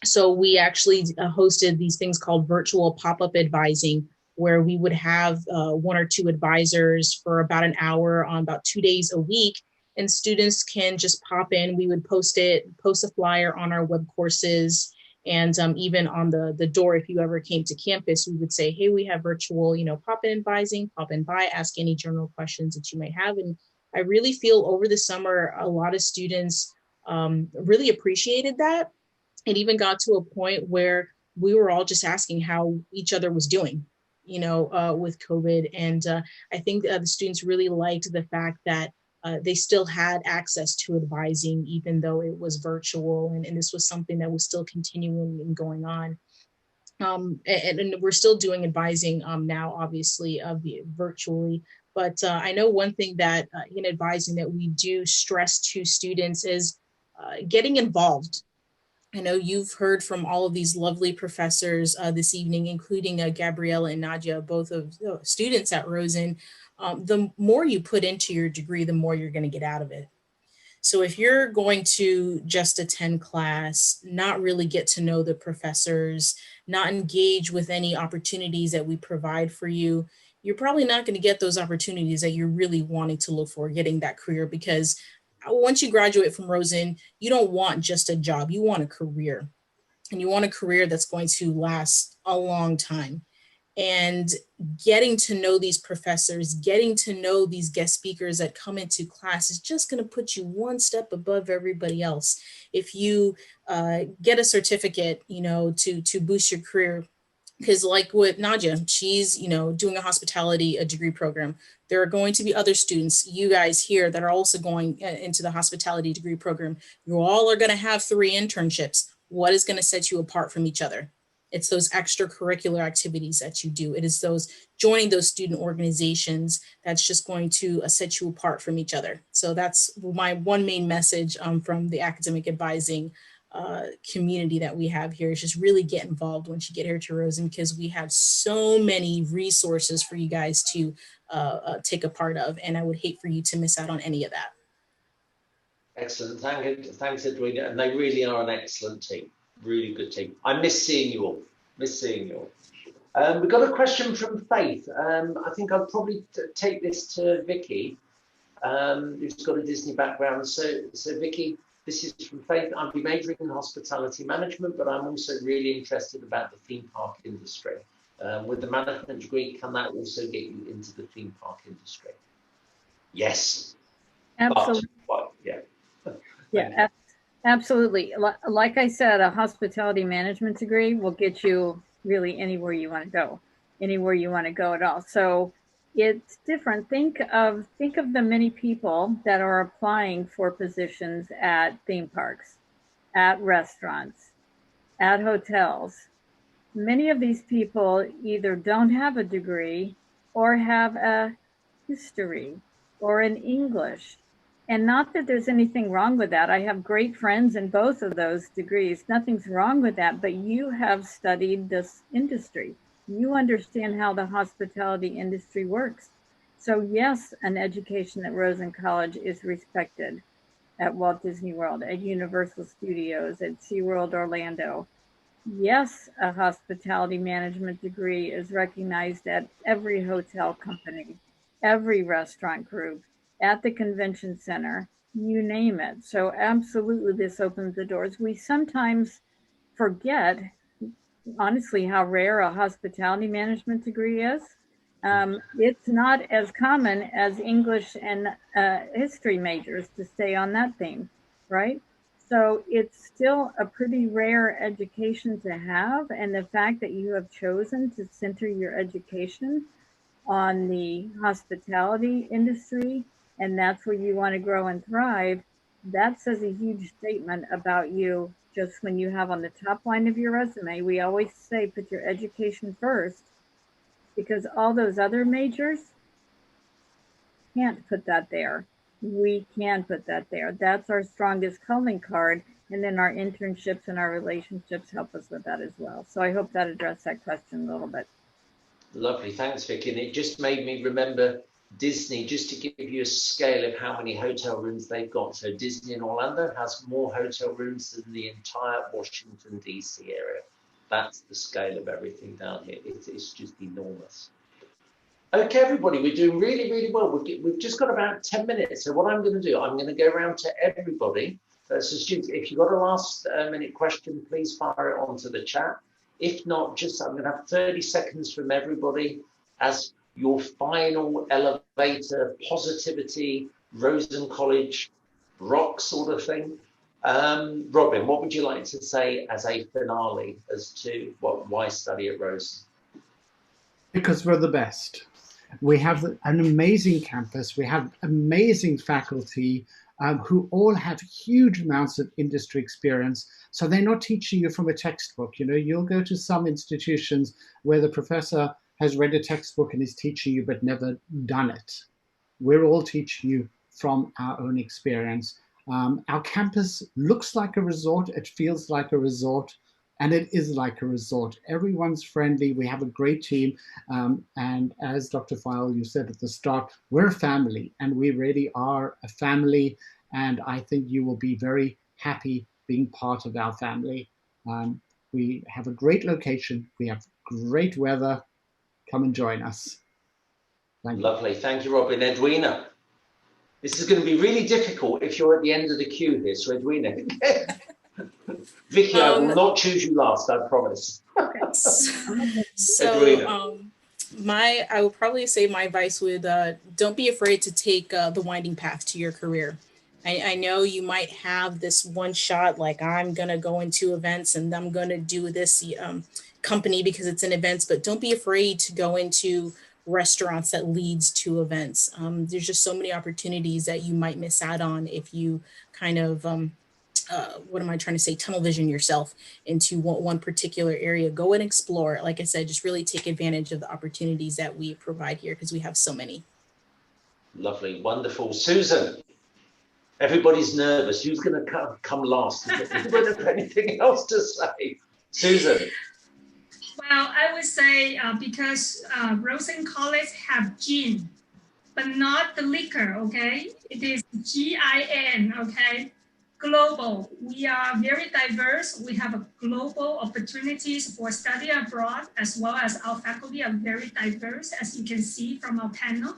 So we actually hosted these things called virtual pop-up advising, where we would have 1 or 2 advisors for about an hour on about 2 days a week, and students can just pop in. We would post a flyer on our web courses, and even on the door, if you ever came to campus, we would say, hey, we have virtual, you know, pop-in advising, pop in by, ask any general questions that you may have. And I really feel over the summer, a lot of students really appreciated that. It even got to a point where we were all just asking how each other was doing, you know, with COVID. And I think the students really liked the fact that they still had access to advising, even though it was virtual. And this was something that was still continuing and going on. And we're still doing advising now, obviously, virtually. But I know one thing that in advising that we do stress to students is getting involved. I know you've heard from all of these lovely professors this evening, including Gabriella and Nadia, both of students at Rosen. The more you put into your degree, the more you're going to get out of it. So if you're going to just attend class, not really get to know the professors, not engage with any opportunities that we provide for you, you're probably not going to get those opportunities that you're really wanting to look for, getting that career, because once you graduate from Rosen, you don't want just a job, you want a career, and you want a career that's going to last a long time. And getting to know these professors, getting to know these guest speakers that come into class is just going to put you one step above everybody else. If you get a certificate, you know, to boost your career, because like with Nadia, she's, you know, doing a hospitality degree program. There are going to be other students, you guys here, that are also going into the hospitality degree program. You all are going to have 3 internships. What is going to set you apart from each other? It's those extracurricular activities that you do. It is those joining those student organizations that's just going to set you apart from each other. So that's my one main message from the academic advising community that we have here, is just really get involved once you get here to Rosen, because we have so many resources for you guys to take a part of, and I would hate for you to miss out on any of that. Excellent. Thanks, Edwina. And they really are an excellent team. Really good team. I miss seeing you all. We've got a question from Faith. I think I'll probably take this to Vicky, who's got a Disney background. So Vicky, This is from Faith. I'll be majoring in hospitality management, but I'm also really interested about the theme park industry. With the management degree, can that also get you into the theme park industry? Yes. Absolutely. But, yeah. Yeah, absolutely. Like I said, a hospitality management degree will get you really anywhere you want to go, anywhere you want to go at all. So it's different. Think of the many people that are applying for positions at theme parks, at restaurants, at hotels. Many of these people either don't have a degree or have a history or an English. And not that there's anything wrong with that. I have great friends in both of those degrees. Nothing's wrong with that, but you have studied this industry. You understand how the hospitality industry works. So yes, an education at Rosen College is respected at Walt Disney World, at Universal Studios, at SeaWorld Orlando. Yes, a hospitality management degree is recognized at every hotel company, every restaurant group, at the convention center, you name it. So absolutely, this opens the doors. We sometimes forget, honestly, how rare a hospitality management degree is. It's not as common as English and history majors to stay on that theme, right? So it's still a pretty rare education to have. And the fact that you have chosen to center your education on the hospitality industry, and that's where you want to grow and thrive, that says a huge statement about you. Just when you have on the top line of your resume, we always say put your education first, because all those other majors can't put that there. We can put that there. That's our strongest calling card. And then our internships and our relationships help us with that as well. So I hope that addressed that question a little bit. Lovely, thanks, Vicky. And it just made me remember Disney, just to give you a scale of how many hotel rooms they've got. So Disney in Orlando has more hotel rooms than the entire Washington, D.C. area. That's the scale of everything down here. It's just enormous. Okay, everybody, we're doing really, really well. We've just got about 10 minutes. So what I'm going to do, I'm going to go around to everybody. So students, if you've got a last minute question, please fire it onto the chat. If not, I'm going to have 30 seconds from everybody as your final elevator, positivity, Rosen College, rock sort of thing. Robin, what would you like to say as a finale as to why study at Rosen? Because we're the best. We have an amazing campus. We have amazing faculty who all have huge amounts of industry experience. So they're not teaching you from a textbook. You know, you'll go to some institutions where the professor has read a textbook and is teaching you but never done it. We're all teaching you from our own experience. Our campus looks like a resort. It feels like a resort. And it is like a resort. Everyone's friendly. We have a great team. And as Dr. Feil, you said at the start, we're a family, and we really are a family. And I think you will be very happy being part of our family. We have a great location. We have great weather. Come and join us. Thank you. Lovely. Thank you, Robin. Edwina, this is going to be really difficult if you're at the end of the queue here. So Edwina. Vicky, I will not choose you last, I promise. So I would probably say my advice would don't be afraid to take the winding path to your career. I know you might have this one shot, like I'm gonna go into events and I'm gonna do this company because it's in events, but don't be afraid to go into restaurants that leads to events. There's just so many opportunities that you might miss out on if you kind of tunnel vision yourself into one particular area. Go and explore. Like I said, just really take advantage of the opportunities that we provide here because we have so many. Lovely, wonderful. Susan, everybody's nervous. Who's going to come last? Is there anything else to say? Susan. Well, I would say because Rosen College have gin, but not the liquor, okay? It is GIN, okay? Global. We are very diverse. We have a global opportunities for study abroad, as well as our faculty are very diverse, as you can see from our panel.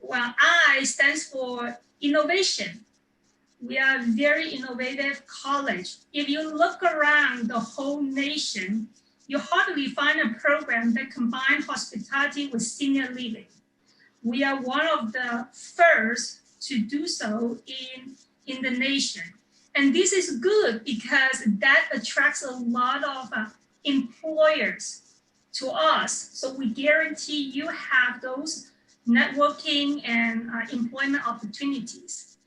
Well, I stands for innovation. We are a very innovative college. If you look around the whole nation, you hardly find a program that combines hospitality with senior living. We are one of the first to do so in the nation. And this is good because that attracts a lot of employers to us. So we guarantee you have those networking and employment opportunities.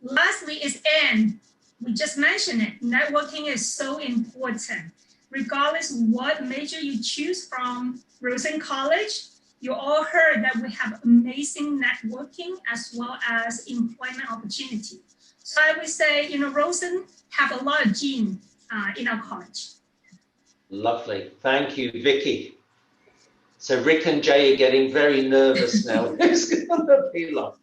Lastly is N. We just mentioned it. Networking is so important. Regardless what major you choose from Rosen College, you all heard that we have amazing networking as well as employment opportunity. So I would say, Rosen have a lot of gene in our college. Lovely. Thank you, Vicky. So Rick and Jay are getting very nervous now. Who's going to be like?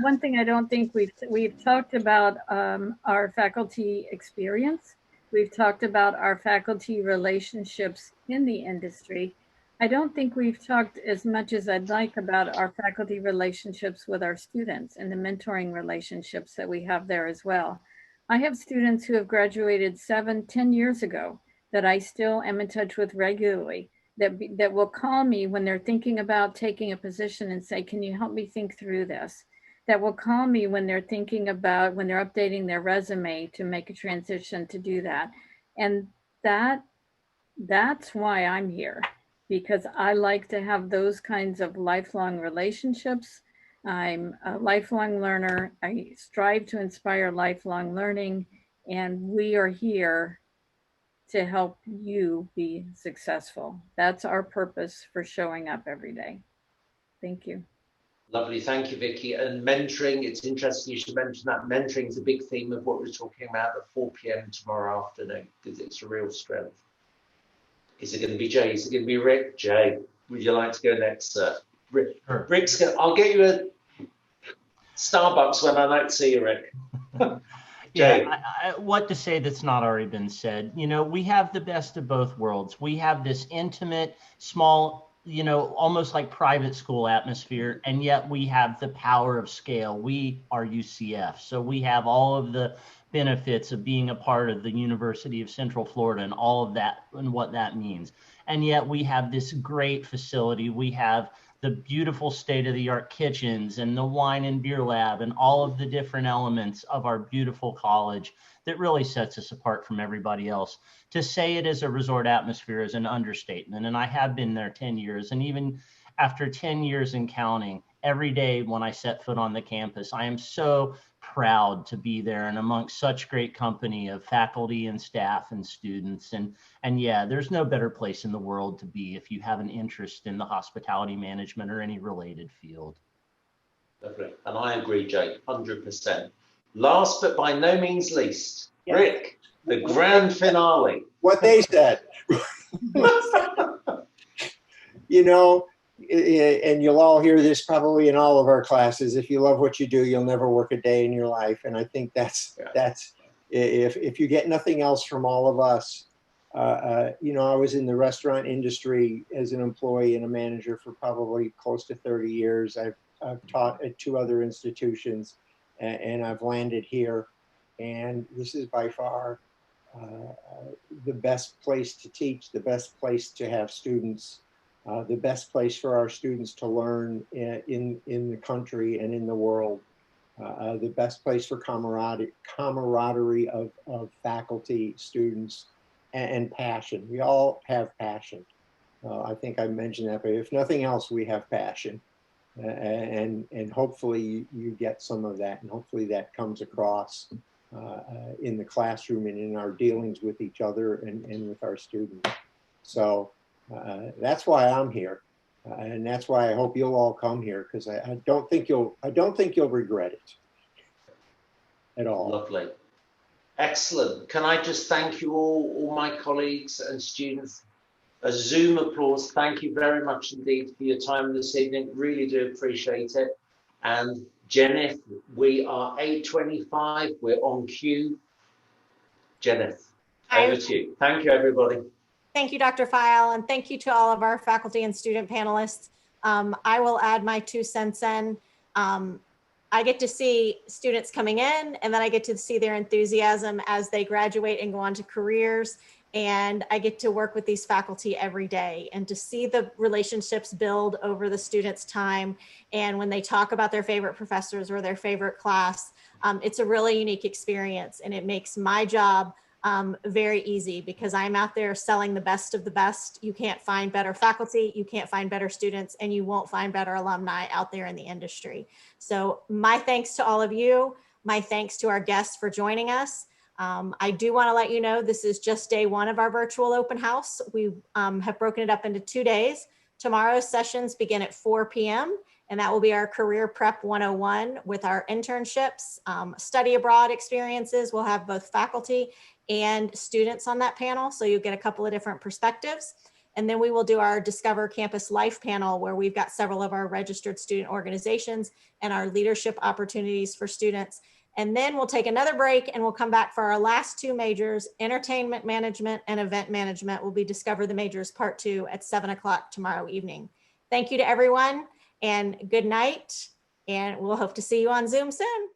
One thing I don't think we've talked about our faculty experience. We've talked about our faculty relationships in the industry. I don't think we've talked as much as I'd like about our faculty relationships with our students and the mentoring relationships that we have there as well. I have students who have graduated 7-10 years ago that I still am in touch with regularly, that will call me when they're thinking about taking a position and say, can you help me think through this? That will call me when they're thinking about, when they're updating their resume to make a transition to do that. And that's why I'm here, because I like to have those kinds of lifelong relationships. I'm a lifelong learner. I strive to inspire lifelong learning, and we are here to help you be successful. That's our purpose for showing up every day. Thank you. Lovely, thank you, Vicky. And mentoring, it's interesting you should mention that. Mentoring is a big theme of what we're talking about at 4 p.m. tomorrow afternoon, because it's a real strength. Is it going to be Jay? is it going to be Rick? Jay, would you like to go next, sir? Rick, Sure. Rick's going, I'll get you a Starbucks when I like to see you, Rick. Yeah, what to say that's not already been said. We have the best of both worlds. We have this intimate, small, almost like private school atmosphere, and yet we have the power of scale. We are UCF, so we have all of the benefits of being a part of the University of Central Florida and all of that and what that means. And yet we have this great facility. We have the beautiful state-of-the-art kitchens and the wine and beer lab and all of the different elements of our beautiful college that really sets us apart from everybody else. To say it is a resort atmosphere is an understatement, and I have been there 10 years. And even after 10 years and counting, every day when I set foot on the campus, I am so proud to be there and amongst such great company of faculty and staff and students. And yeah, there's no better place in the world to be if you have an interest in the hospitality management or any related field. Lovely. And I agree, Jay, 100%. Last but by no means least, Yeah. Rick, the grand finale. What they said. And you'll all hear this probably in all of our classes. If you love what you do, you'll never work a day in your life. And I think that's if you get nothing else from all of us. I was in the restaurant industry as an employee and a manager for probably close to 30 years. I've taught at 2 other institutions, and I've landed here. And this is by far the best place to teach, the best place to have students, the best place for our students to learn in the country and in the world, the best place for camaraderie of faculty, students, and passion. We all have passion. I think I mentioned that, but if nothing else, we have passion. And hopefully you get some of that, and hopefully that comes across in the classroom and in our dealings with each other and with our students. So that's why I'm here, and that's why I hope you'll all come here, because I don't think you'll regret it at all. Lovely. Excellent. Can I just thank you all my colleagues and students. A Zoom applause. Thank you very much indeed for your time this evening. Really do appreciate it. And Jenith, we are 8:25. We're on cue. Jenith, over to you. Thank you, everybody. Thank you, Dr. Feil, and thank you to all of our faculty and student panelists. I will add my 2 cents in. I get to see students coming in, and then I get to see their enthusiasm as they graduate and go on to careers. And I get to work with these faculty every day and to see the relationships build over the students' time. And when they talk about their favorite professors or their favorite class, it's a really unique experience, and it makes my job very easy because I'm out there selling the best of the best. You can't find better faculty, you can't find better students, and you won't find better alumni out there in the industry. So my thanks to all of you. My thanks to our guests for joining us. I do want to let you know this is just day one of our virtual open house. We have broken it up into 2 days. Tomorrow's sessions begin at 4 p.m. and that will be our Career Prep 101 with our internships, study abroad experiences. We'll have both faculty and students on that panel, so you'll get a couple of different perspectives. And then we will do our Discover Campus Life panel, where we've got several of our registered student organizations and our leadership opportunities for students. And then we'll take another break and we'll come back for our last 2 majors, entertainment management and event management will be Discover the Majors Part 2 at 7 o'clock tomorrow evening. Thank you to everyone and good night. And we'll hope to see you on Zoom soon.